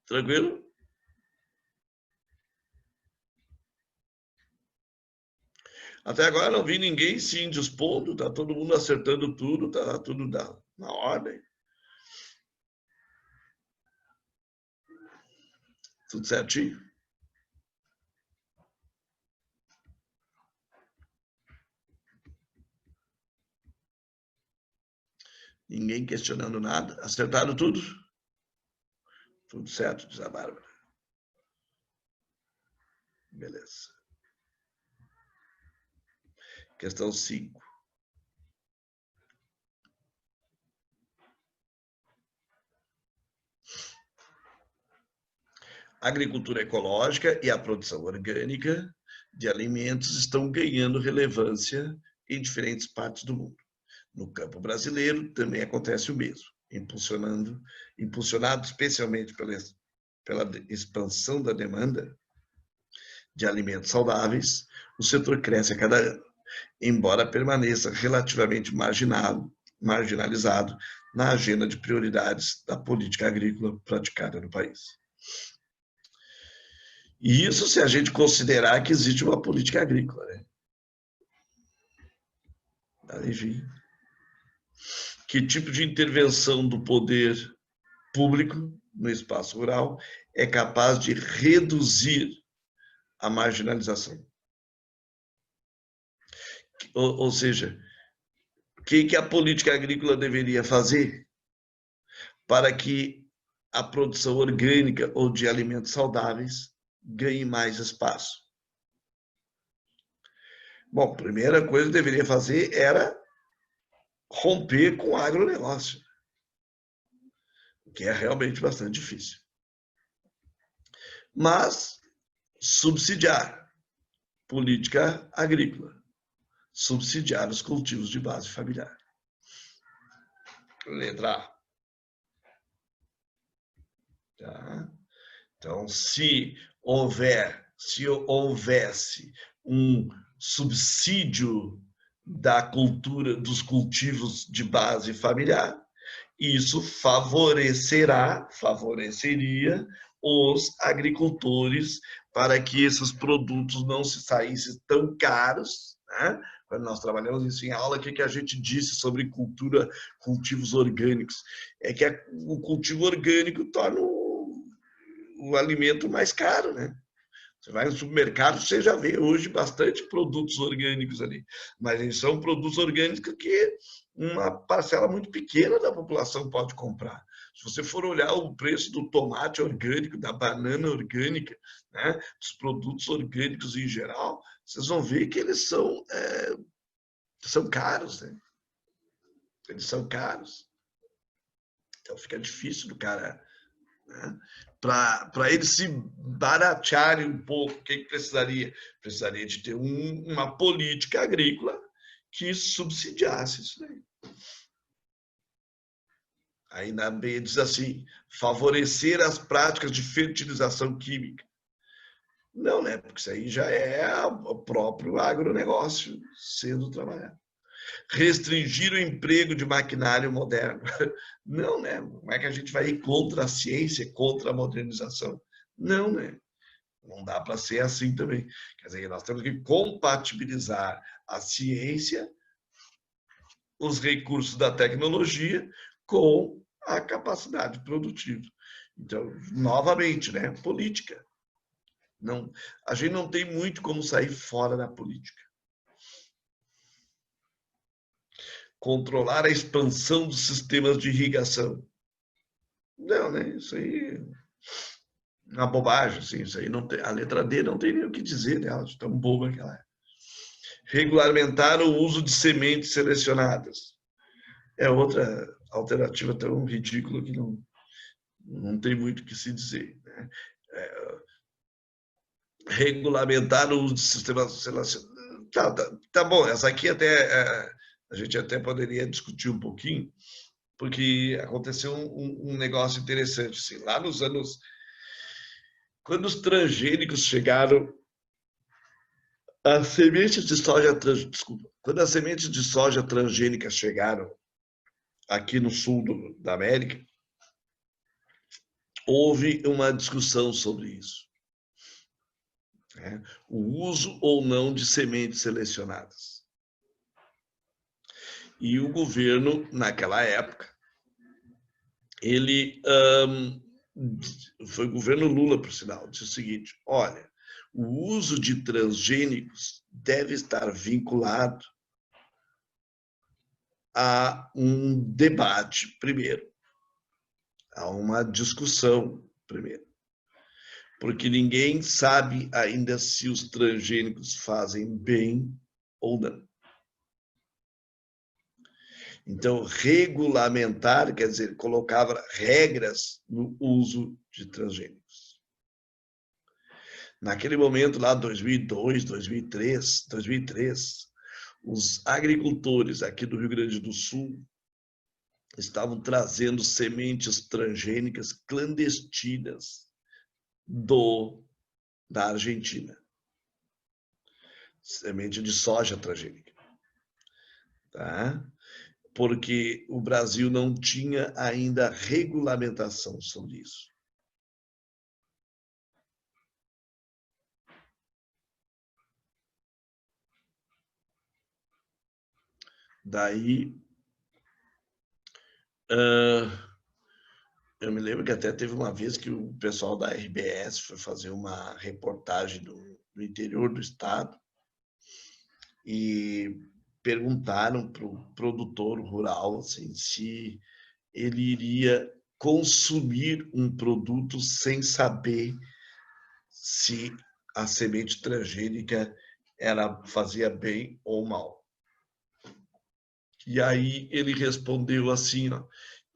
A: Tranquilo? Até agora não vi ninguém se indispondo, tá todo mundo acertando tudo, tá tudo na ordem. Tudo certinho? Ninguém questionando nada. Acertaram tudo? Tudo certo, diz a Bárbara. Beleza. Questão 5. A agricultura ecológica e a produção orgânica de alimentos estão ganhando relevância em diferentes partes do mundo. No campo brasileiro também acontece o mesmo, impulsionado especialmente pela expansão da demanda de alimentos saudáveis, o setor cresce a cada ano, embora permaneça relativamente marginalizado na agenda de prioridades da política agrícola praticada no país. E isso se a gente considerar que existe uma política agrícola, né? Enfim, que tipo de intervenção do poder público no espaço rural é capaz de reduzir a marginalização? Ou seja, o que a política agrícola deveria fazer para que a produção orgânica ou de alimentos saudáveis ganhe mais espaço? Bom, a primeira coisa que deveria fazer era romper com o agronegócio, que é realmente bastante difícil. Mas subsidiar política agrícola, subsidiar os cultivos de base familiar. Letra A. Tá? Então, se houvesse um subsídio da cultura dos cultivos de base familiar, isso favoreceria os agricultores para que esses produtos não se saíssem tão caros, né? Quando nós trabalhamos isso em aula, o que a gente disse sobre cultivos orgânicos? É que o cultivo orgânico torna o alimento mais caro, né? Você vai no supermercado, você já vê hoje bastante produtos orgânicos ali, mas eles são produtos orgânicos que uma parcela muito pequena da população pode comprar. Se você for olhar o preço do tomate orgânico, da banana orgânica, né, dos produtos orgânicos em geral, vocês vão ver que eles são caros, né? Eles são caros. Então fica difícil do cara, né? Para eles se baratearem um pouco, o que precisaria? Precisaria de ter uma política agrícola que subsidiasse isso daí. Aí na B diz assim, favorecer as práticas de fertilização química. Não, né? Porque isso aí já é o próprio agronegócio sendo trabalhado. Restringir o emprego de maquinário moderno. Não, né? Como é que a gente vai ir contra a ciência, contra a modernização? Não, né? Não dá para ser assim também. Quer dizer, nós temos que compatibilizar a ciência, os recursos da tecnologia, com a capacidade produtiva. Então, novamente, né? Política. Não, a gente não tem muito como sair fora da política. Controlar a expansão dos sistemas de irrigação. Não, né? Isso aí é uma bobagem, assim, isso aí não tem, a letra D não tem nem o que dizer dela, de tão boba que ela é. Regulamentar o uso de sementes selecionadas. É outra alternativa tão ridícula que não tem muito o que se dizer, né? Regulamentar o uso de sistemas selecionados. Tá bom, essa aqui até a gente até poderia discutir um pouquinho, porque aconteceu um negócio interessante, assim, lá nos anos... Quando os transgênicos chegaram, as sementes de soja, desculpa, quando as sementes de soja transgênicas chegaram aqui no sul da América, houve uma discussão sobre isso, né? O uso ou não de sementes selecionadas. E o governo, naquela época, ele foi o governo Lula, por sinal, disse o seguinte: olha, o uso de transgênicos deve estar vinculado a um debate primeiro, a uma discussão primeiro, porque ninguém sabe ainda se os transgênicos fazem bem ou não. Então, regulamentar quer dizer colocar regras no uso de transgênicos. Naquele momento lá, 2002, 2003, os agricultores aqui do Rio Grande do Sul estavam trazendo sementes transgênicas clandestinas da Argentina. Semente de soja transgênica. Tá? Porque o Brasil não tinha ainda regulamentação sobre isso. Daí, eu me lembro que até teve uma vez que o pessoal da RBS foi fazer uma reportagem no interior do estado e perguntaram para o produtor rural assim, se ele iria consumir um produto sem saber se a semente transgênica fazia bem ou mal. E aí ele respondeu assim, ó,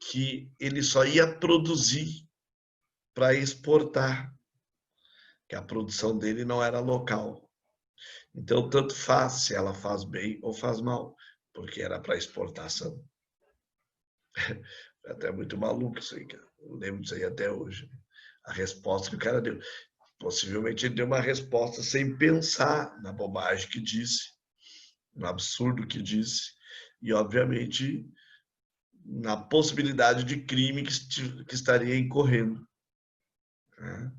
A: que ele só ia produzir para exportar, que a produção dele não era local. Então, tanto faz se ela faz bem ou faz mal, porque era para exportação. É até muito maluco isso aí, cara. Eu lembro disso aí até hoje. A resposta que o cara deu. Possivelmente ele deu uma resposta sem pensar na bobagem que disse, no absurdo que disse, e, obviamente, na possibilidade de crime que estaria incorrendo, né?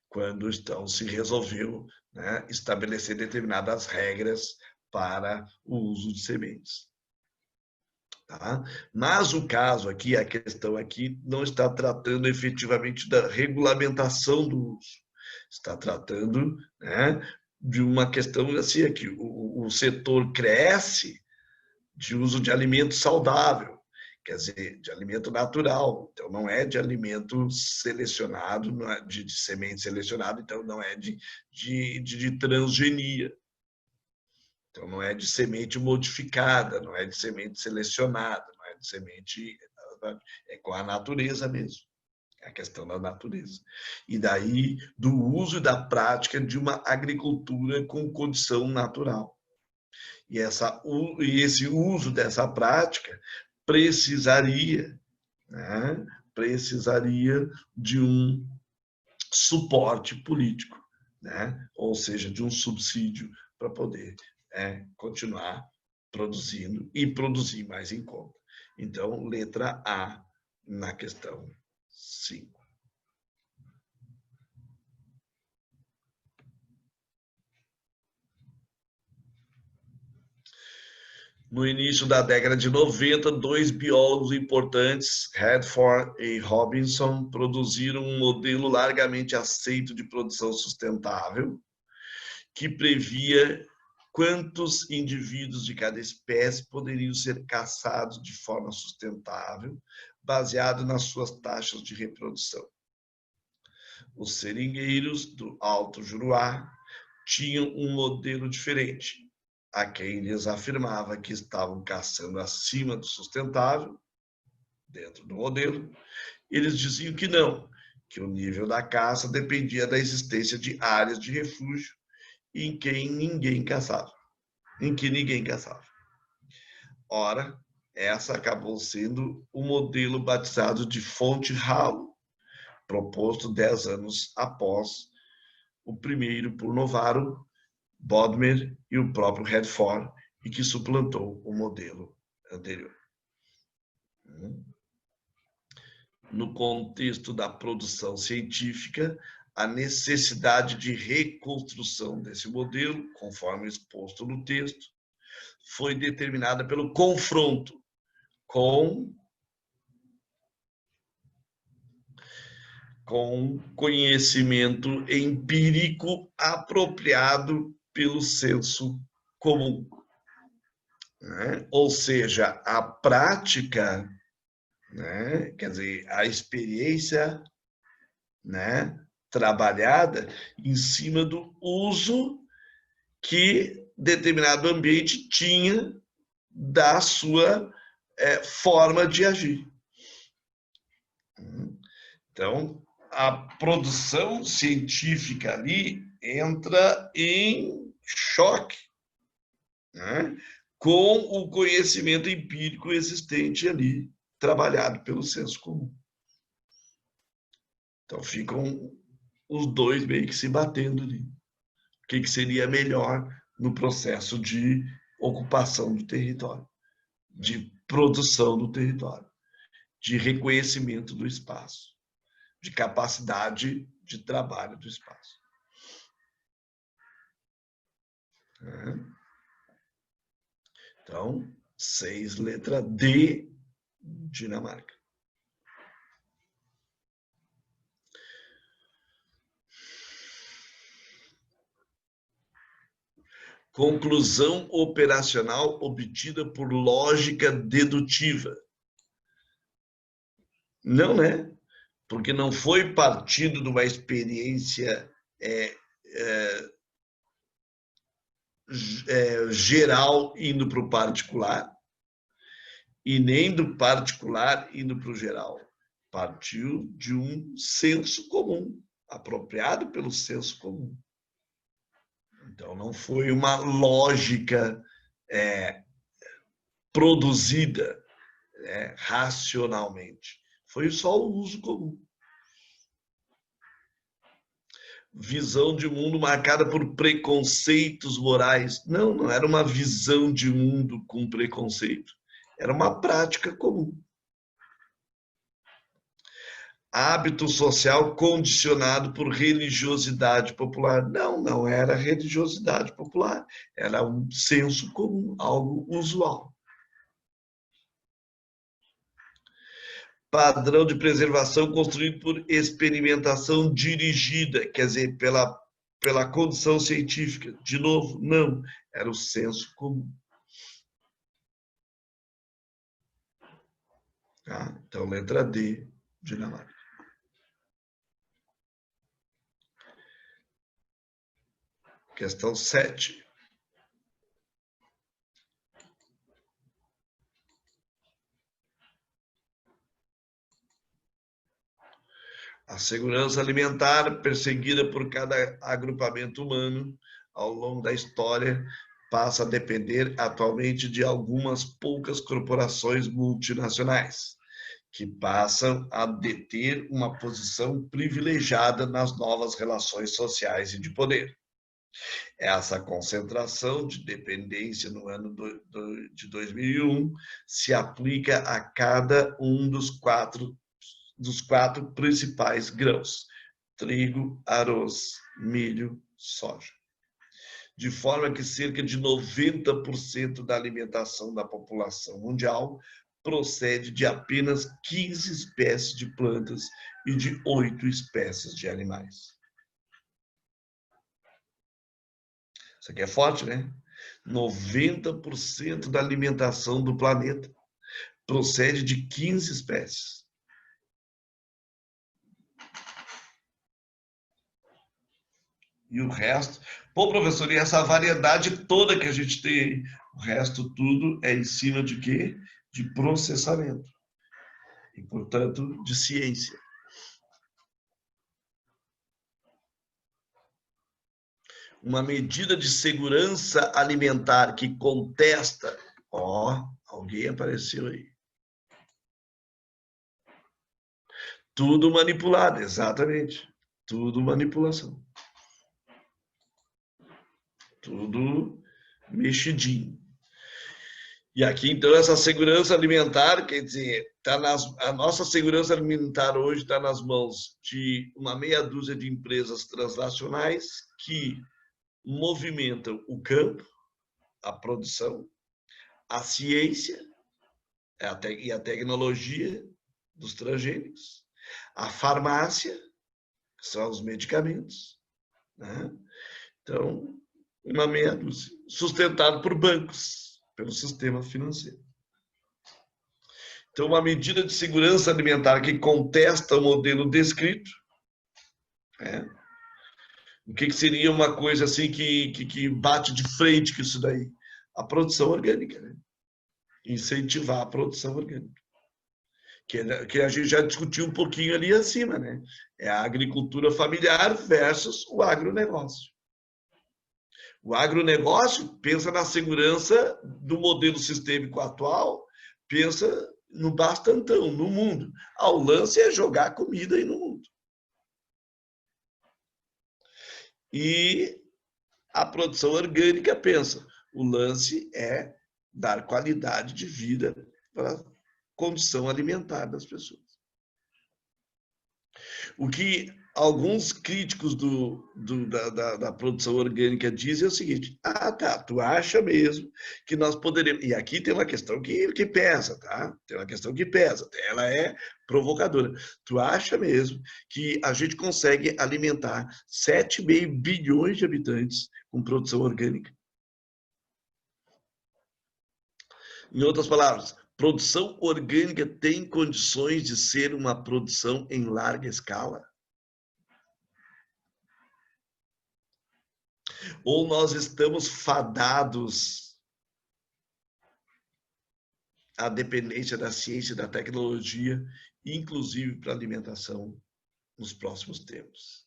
A: Quando então se resolveu, né, estabelecer determinadas regras para o uso de sementes. Tá? Mas o caso aqui, a questão aqui, não está tratando efetivamente da regulamentação do uso. Está tratando, né, de uma questão assim, aqui, o setor cresce de uso de alimento saudável, quer dizer, de alimento natural. Então, não é de alimento selecionado, não é de semente selecionada, então não é de transgenia. Então, não é de semente modificada, não é de semente selecionada, não é de semente... É com a natureza mesmo. É a questão da natureza. E daí, do uso e da prática de uma agricultura com condição natural. E esse uso dessa prática precisaria, né, precisaria de um suporte político, né, ou seja, de um subsídio para poder continuar produzindo e produzir mais em conta. Então, letra A na questão 5. No início da década de 90, dois biólogos importantes, Redford e Robinson, produziram um modelo largamente aceito de produção sustentável, que previa quantos indivíduos de cada espécie poderiam ser caçados de forma sustentável, baseado nas suas taxas de reprodução. Os seringueiros do Alto Juruá tinham um modelo diferente, a quem lhes afirmava que estavam caçando acima do sustentável, dentro do modelo, eles diziam que não, que o nível da caça dependia da existência de áreas de refúgio em que ninguém caçava. Ora, essa acabou sendo o modelo batizado de Fonte Hall, proposto 10 anos após o primeiro por Novaro, Bodmer e o próprio Redford, e que suplantou o modelo anterior. no contexto da produção científica, a necessidade de reconstrução desse modelo, conforme exposto no texto, foi determinada pelo confronto com conhecimento empírico apropriado pelo senso comum. Né? Ou seja, a prática, né? Quer dizer, a experiência, né? Trabalhada em cima do uso que determinado ambiente tinha da sua forma de agir. Então, a produção científica ali entra em choque, né, com o conhecimento empírico existente ali, trabalhado pelo senso comum. Então, ficam os dois meio que se batendo ali. O que seria melhor no processo de ocupação do território, de produção do território, de reconhecimento do espaço, de capacidade de trabalho do espaço. Então, 6, letra D, Dinamarca. Conclusão operacional obtida por lógica dedutiva. Não, né? Porque não foi partido de uma experiência geral indo para o particular e nem do particular indo para o geral. Partiu de um senso comum, apropriado pelo senso comum. Então, não foi uma lógica produzida racionalmente. Foi só o uso comum. Visão de mundo marcada por preconceitos morais. Não, não era uma visão de mundo com preconceito. Era uma prática comum. Hábito social condicionado por religiosidade popular. Não, não era religiosidade popular. Era um senso comum, algo usual. Padrão de preservação construído por experimentação dirigida, quer dizer, pela condição científica. De novo, não, era o senso comum. Tá? Então, letra D, Dinamarca. Questão 7. A segurança alimentar, perseguida por cada agrupamento humano ao longo da história, passa a depender atualmente de algumas poucas corporações multinacionais, que passam a deter uma posição privilegiada nas novas relações sociais e de poder. Essa concentração de dependência no ano de 2001 se aplica a cada um dos quatro principais grãos: trigo, arroz, milho, soja. De forma que cerca de 90% da alimentação da população mundial procede de apenas 15 espécies de plantas e de 8 espécies de animais. Isso aqui é forte, né? 90% da alimentação do planeta procede de 15 espécies. E o resto... Pô, professor, e essa variedade toda que a gente tem, o resto tudo é em cima de quê? De processamento. E, portanto, de ciência. Uma medida de segurança alimentar que contesta... Ó, alguém apareceu aí. Tudo manipulado, exatamente. Tudo manipulação. Tudo mexidinho. E aqui, então, essa segurança alimentar, quer dizer, a nossa segurança alimentar hoje está nas mãos de uma meia dúzia de empresas transnacionais que movimentam o campo, a produção, a ciência e a tecnologia dos transgênicos, a farmácia, que são os medicamentos, né? Então, uma meia dúzia, sustentado por bancos, pelo sistema financeiro. Então, uma medida de segurança alimentar que contesta o modelo descrito, né? O que seria uma coisa assim que bate de frente com isso daí? A produção orgânica, né? Incentivar a produção orgânica. Que a gente já discutiu um pouquinho ali acima, né? É a agricultura familiar versus o agronegócio. O agronegócio pensa na segurança do modelo sistêmico atual, pensa no bastantão, no mundo. O lance é jogar comida aí no mundo. E a produção orgânica pensa, o lance é dar qualidade de vida para a condição alimentar das pessoas. O que alguns críticos da produção orgânica dizem é o seguinte: tá, tu acha mesmo que nós poderemos... E aqui tem uma questão que pesa, tá? Tem uma questão que pesa, ela é provocadora. Tu acha mesmo que a gente consegue alimentar 7,5 bilhões de habitantes com produção orgânica? Em outras palavras, produção orgânica tem condições de ser uma produção em larga escala? Ou nós estamos fadados à dependência da ciência e da tecnologia, inclusive para alimentação, nos próximos tempos?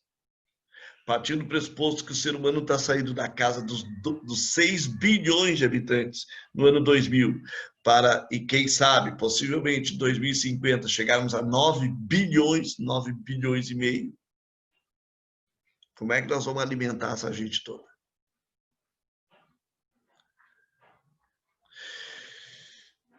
A: Partindo do pressuposto que o ser humano está saindo da casa dos 6 bilhões de habitantes no ano 2000, e quem sabe, possivelmente, em 2050, chegarmos a 9 bilhões e meio, como é que nós vamos alimentar essa gente toda?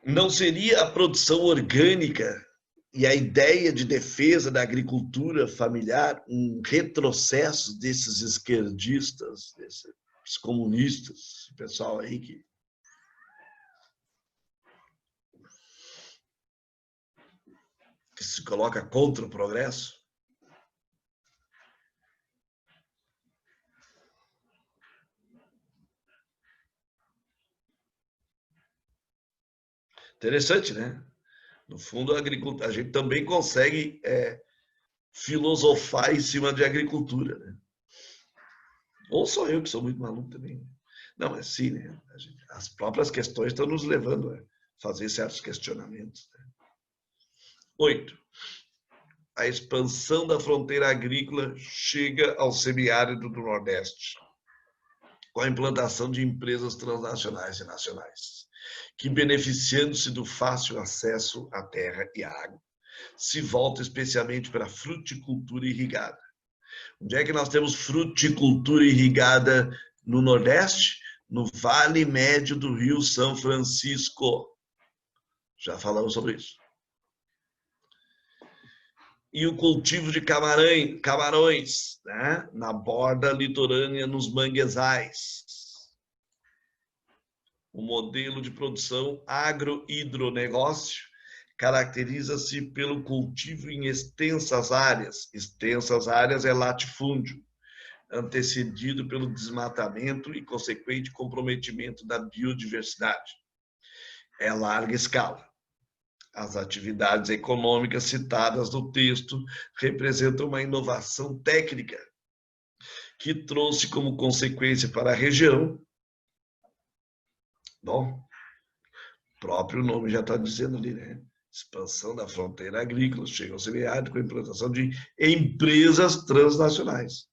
A: Não seria a produção orgânica e a ideia de defesa da agricultura familiar um retrocesso desses esquerdistas, desses comunistas, pessoal aí que se coloca contra o progresso? Interessante, né? No fundo, a gente também consegue filosofar em cima de agricultura, né? Ou sou eu que sou muito maluco também. Não, mas sim, né? As próprias questões estão nos levando a fazer certos questionamentos, né? 8. A expansão da fronteira agrícola chega ao semiárido do Nordeste, com a implantação de empresas transnacionais e nacionais, que, beneficiando-se do fácil acesso à terra e à água, se volta especialmente para a fruticultura irrigada. Onde é que nós temos fruticultura irrigada no Nordeste? No Vale Médio do Rio São Francisco. Já falamos sobre isso. E o cultivo de camarões, né? Na borda litorânea, nos manguezais. O modelo de produção agrohidronegócio caracteriza-se pelo cultivo em extensas áreas. Extensas áreas é latifúndio, antecedido pelo desmatamento e consequente comprometimento da biodiversidade. É larga escala. As atividades econômicas citadas no texto representam uma inovação técnica que trouxe como consequência para a região... Bom, o próprio nome já está dizendo ali, né? Expansão da fronteira agrícola, chega ao semiárido com a implantação de empresas transnacionais.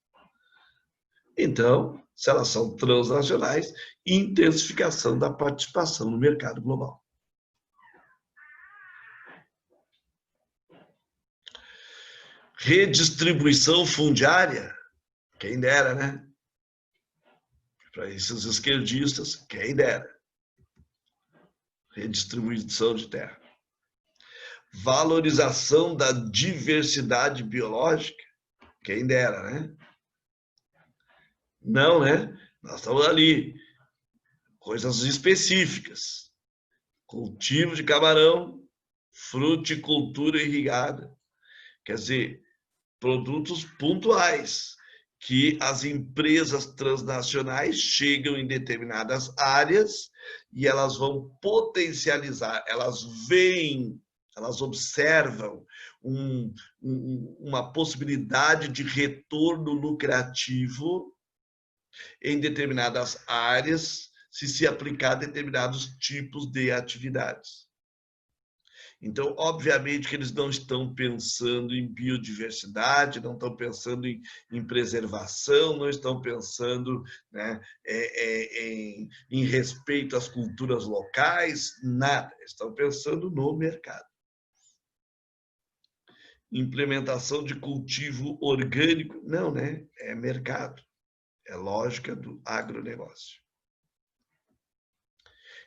A: Então, se elas são transnacionais, intensificação da participação no mercado global. Redistribuição fundiária, quem dera, né? Para esses esquerdistas, quem dera. redistribuição de terra. Valorização da diversidade biológica, quem dera, né? Não, né? Nós estamos ali, coisas específicas. Cultivo de camarão, fruticultura irrigada. Quer dizer, produtos pontuais que as empresas transnacionais chegam em determinadas áreas e elas vão potencializar, elas veem, elas observam uma possibilidade de retorno lucrativo em determinadas áreas se aplicar a determinados tipos de atividades. Então, obviamente que eles não estão pensando em biodiversidade, não estão pensando em preservação, não estão pensando, né, em respeito às culturas locais, nada. Estão pensando no mercado. Implementação de cultivo orgânico, não, né? É mercado. É lógica do agronegócio.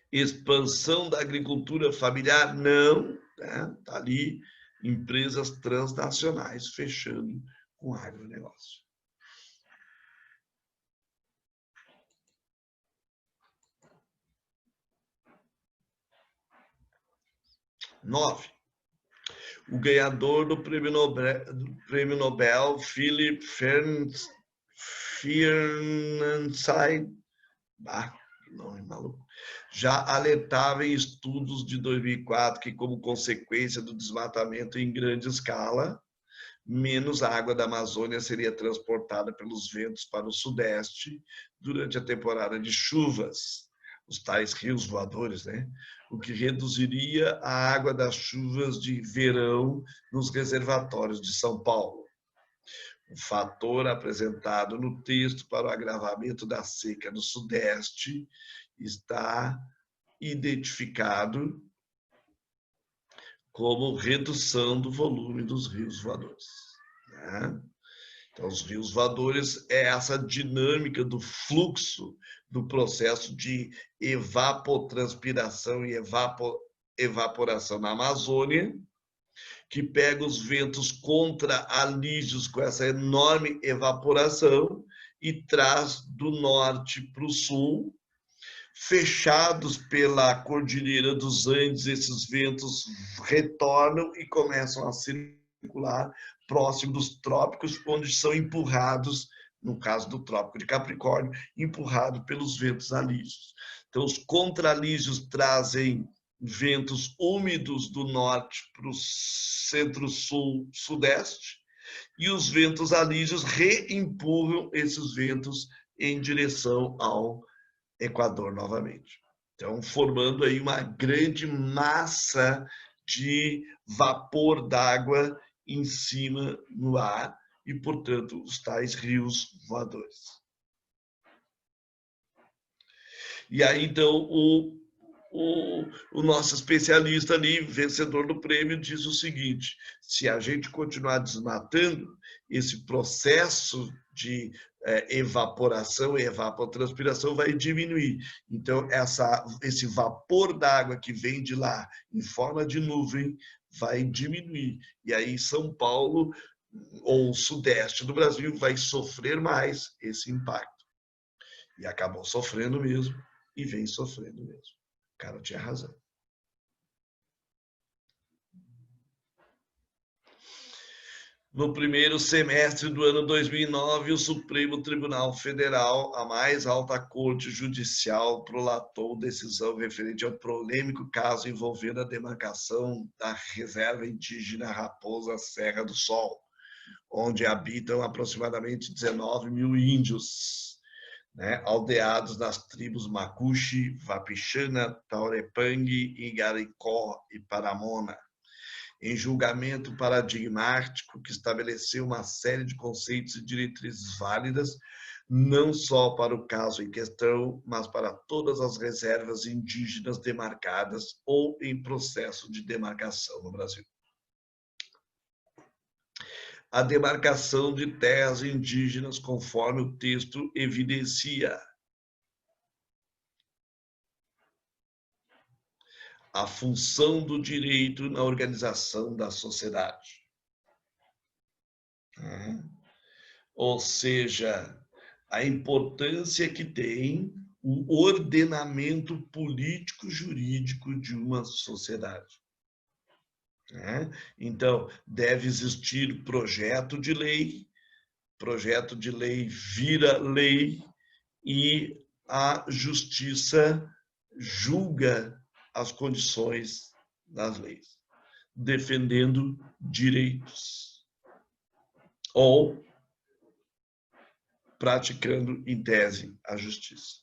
A: Expansão da agricultura familiar, não. Está ali empresas transnacionais fechando com agronegócio. Nove. O ganhador do Prêmio Nobel Philip Fernandes, nome maluco, já alertava em estudos de 2004 que, como consequência do desmatamento em grande escala, menos água da Amazônia seria transportada pelos ventos para o sudeste durante a temporada de chuvas, os tais rios voadores, né? O que reduziria a água das chuvas de verão nos reservatórios de São Paulo. O fator apresentado no texto para o agravamento da seca no Sudeste está identificado como redução do volume dos rios voadores. Né? Então, os rios voadores é essa dinâmica do fluxo do processo de evapotranspiração e evaporação na Amazônia, que pega os ventos contra-alísios com essa enorme evaporação e traz do norte para o sul, fechados pela Cordilheira dos Andes, esses ventos retornam e começam a circular próximo dos trópicos, onde são empurrados, no caso do Trópico de Capricórnio, empurrado pelos ventos alísios. Então, os contralísios trazem ventos úmidos do norte para o centro-sul, sudeste, e os ventos alísios reempurram esses ventos em direção ao Equador novamente. Então, formando aí uma grande massa de vapor d'água em cima no ar e, portanto, os tais rios voadores. E aí, então, o nosso especialista ali, vencedor do prêmio, diz o seguinte: se a gente continuar desmatando, esse processo de evaporação e evapotranspiração vai diminuir. Então, esse vapor d'água que vem de lá, em forma de nuvem, vai diminuir. E aí, São Paulo, ou o sudeste do Brasil, vai sofrer mais esse impacto. E acabou sofrendo mesmo, e vem sofrendo mesmo. O cara tinha razão. No primeiro semestre do ano 2009, o Supremo Tribunal Federal, a mais alta corte judicial, prolatou decisão referente ao polêmico caso envolvendo a demarcação da reserva indígena Raposa Serra do Sol, onde habitam aproximadamente 19 mil índios, né, aldeados nas tribos Macuxi, Vapixana, Taurepang, Igaricó e Paramona, em julgamento paradigmático que estabeleceu uma série de conceitos e diretrizes válidas, não só para o caso em questão, mas para todas as reservas indígenas demarcadas ou em processo de demarcação no Brasil. A demarcação de terras indígenas, conforme o texto evidencia. a função do direito na organização da sociedade. Ou seja, a importância que tem o ordenamento político-jurídico de uma sociedade. Então, deve existir projeto de lei vira lei e a justiça julga as condições das leis, defendendo direitos ou praticando, em tese, a justiça.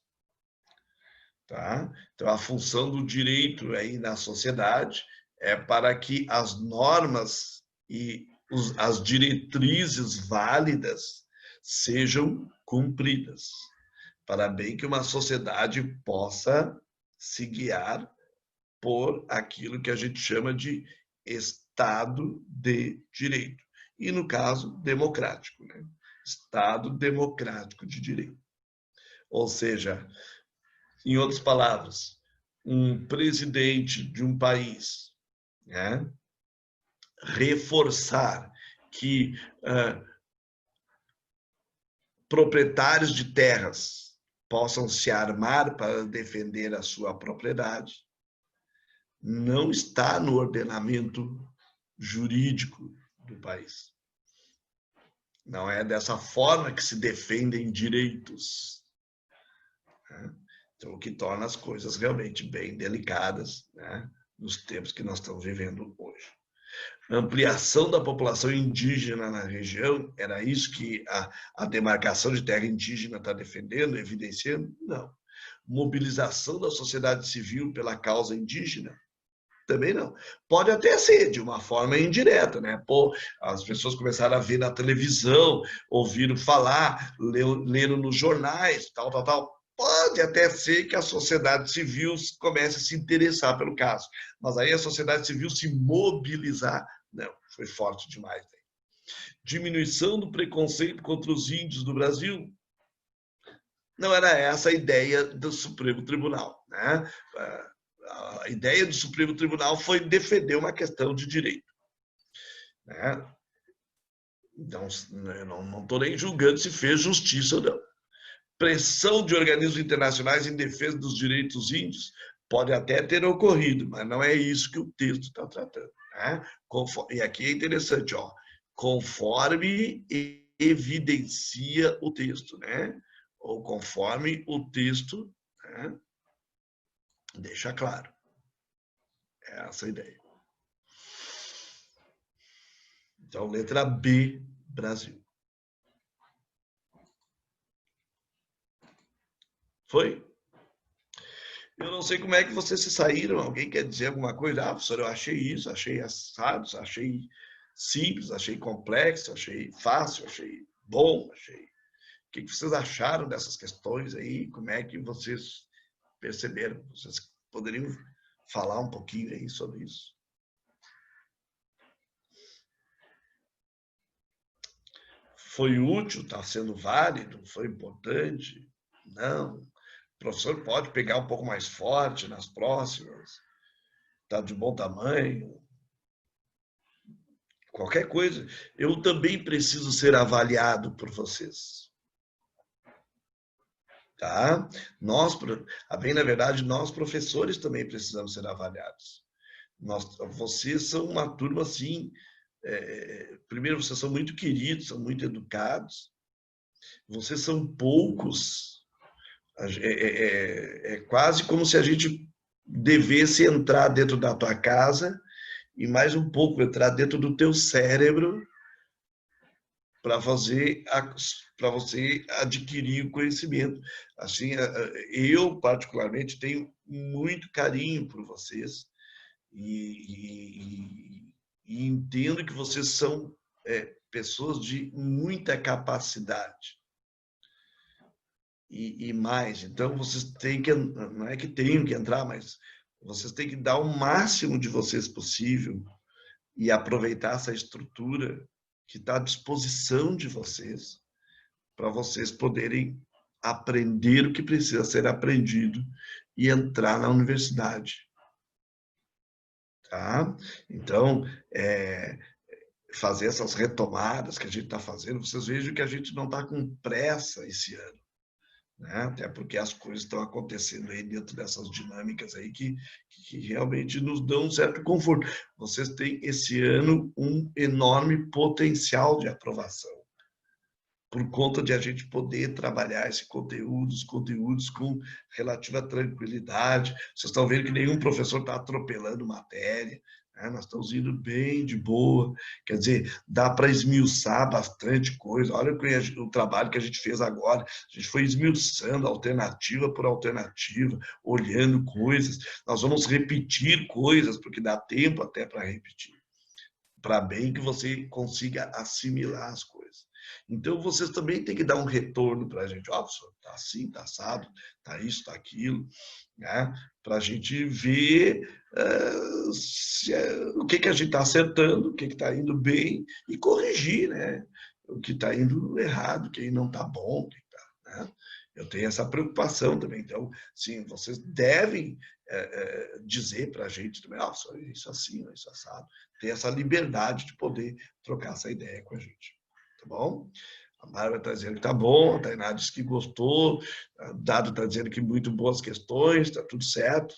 A: Tá? Então, a função do direito aí na sociedade é para que as normas e as diretrizes válidas sejam cumpridas, para bem que uma sociedade possa se guiar por aquilo que a gente chama de Estado de Direito. E, no caso, democrático, né? Estado democrático de direito. Ou seja, em outras palavras, um presidente de um país, né, reforçar que proprietários de terras possam se armar para defender a sua propriedade, não está no ordenamento jurídico do país. Não é dessa forma que se defendem direitos. Então, o que torna as coisas realmente bem delicadas, né, nos tempos que nós estamos vivendo hoje. Ampliação da população indígena na região, era isso que a demarcação de terra indígena está defendendo, evidenciando? Não. Mobilização da sociedade civil pela causa indígena? Também não. Pode até ser de uma forma indireta, né? Pô, as pessoas começaram a ver na televisão, ouviram falar, leram nos jornais, tal. Pode até ser que a sociedade civil comece a se interessar pelo caso, mas aí a sociedade civil se mobilizar, não, foi forte demais. Né? Diminuição do preconceito contra os índios do Brasil, não era essa a ideia do Supremo Tribunal, né? A ideia do Supremo Tribunal foi defender uma questão de direito, né? Então, eu não estou nem julgando se fez justiça ou não. Pressão de organismos internacionais em defesa dos direitos índios pode até ter ocorrido, mas não é isso que o texto está tratando. Né? E aqui é interessante, ó, conforme evidencia o texto, né? Ou conforme o texto, né, deixa claro. É essa a ideia. Então, letra B, Brasil. Foi? Eu não sei como é que vocês se saíram. Alguém quer dizer alguma coisa? Ah, professor, eu achei isso, achei assado, achei simples, achei complexo, achei fácil, achei bom, achei... O que vocês acharam dessas questões aí? Como é que vocês perceberam? Vocês poderiam falar um pouquinho aí sobre isso? Foi útil? Está sendo válido? Foi importante? Não. O professor pode pegar um pouco mais forte nas próximas? Está de bom tamanho? Qualquer coisa. Eu também preciso ser avaliado por vocês. Tá? Nós, bem na verdade, nós professores também precisamos ser avaliados. Vocês são uma turma assim, primeiro, vocês são muito queridos, são muito educados, vocês são poucos, é quase como se a gente devesse entrar dentro da tua casa e mais um pouco entrar dentro do teu cérebro para você adquirir o conhecimento. Assim, eu particularmente tenho muito carinho por vocês e entendo que vocês são pessoas de muita capacidade. E mais, então vocês têm que, não é que tenham que entrar, mas vocês têm que dar o máximo de vocês possível e aproveitar essa estrutura que está à disposição de vocês, para vocês poderem aprender o que precisa ser aprendido e entrar na universidade. tá? Então, fazer essas retomadas que a gente está fazendo, vocês vejam que a gente não está com pressa esse ano, né? Até porque as coisas estão acontecendo aí dentro dessas dinâmicas aí que realmente nos dão um certo conforto. Vocês têm esse ano um enorme potencial de aprovação, por conta de a gente poder trabalhar os conteúdos com relativa tranquilidade. Vocês estão vendo que nenhum professor está atropelando matéria, né? Nós estamos indo bem de boa, quer dizer, dá para esmiuçar bastante coisa. Olha o trabalho que a gente fez agora, a gente foi esmiuçando alternativa por alternativa, olhando coisas. Nós vamos repetir coisas, porque dá tempo até para repetir, para bem que você consiga assimilar as coisas. Então, vocês também têm que dar um retorno para a gente. Ó, professor, tá assim, tá assado, tá isso, tá aquilo, né? Para a gente ver o que a gente está acertando, o que está indo bem e corrigir, né? O que está indo errado, o que não está bom, né? Eu tenho essa preocupação também. Então, sim, vocês devem dizer para a gente também, isso assim, isso assado. Ter essa liberdade de poder trocar essa ideia com a gente. Tá bom? A Bárbara está dizendo que tá bom, a Tainá disse que gostou, o Dado está dizendo que muito boas questões, está tudo certo.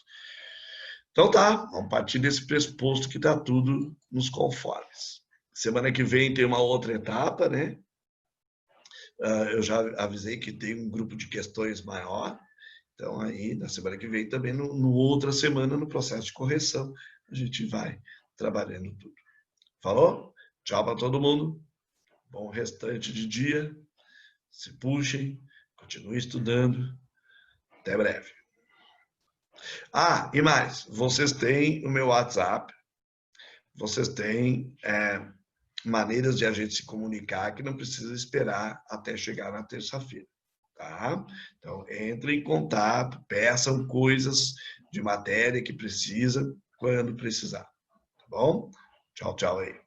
A: Então tá, vamos partir desse pressuposto que está tudo nos conformes. Semana que vem tem uma outra etapa, né? Eu já avisei que tem um grupo de questões maior, então aí na semana que vem também, no outra semana, no processo de correção, a gente vai trabalhando tudo. Falou? Tchau para todo mundo. Bom restante de dia. Se puxem, continuem estudando. Até breve. E mais, vocês têm o meu WhatsApp, vocês têm maneiras de a gente se comunicar que não precisa esperar até chegar na terça-feira, tá? Então, entrem em contato, peçam coisas de matéria que precisa, quando precisar, tá bom? Tchau, tchau aí.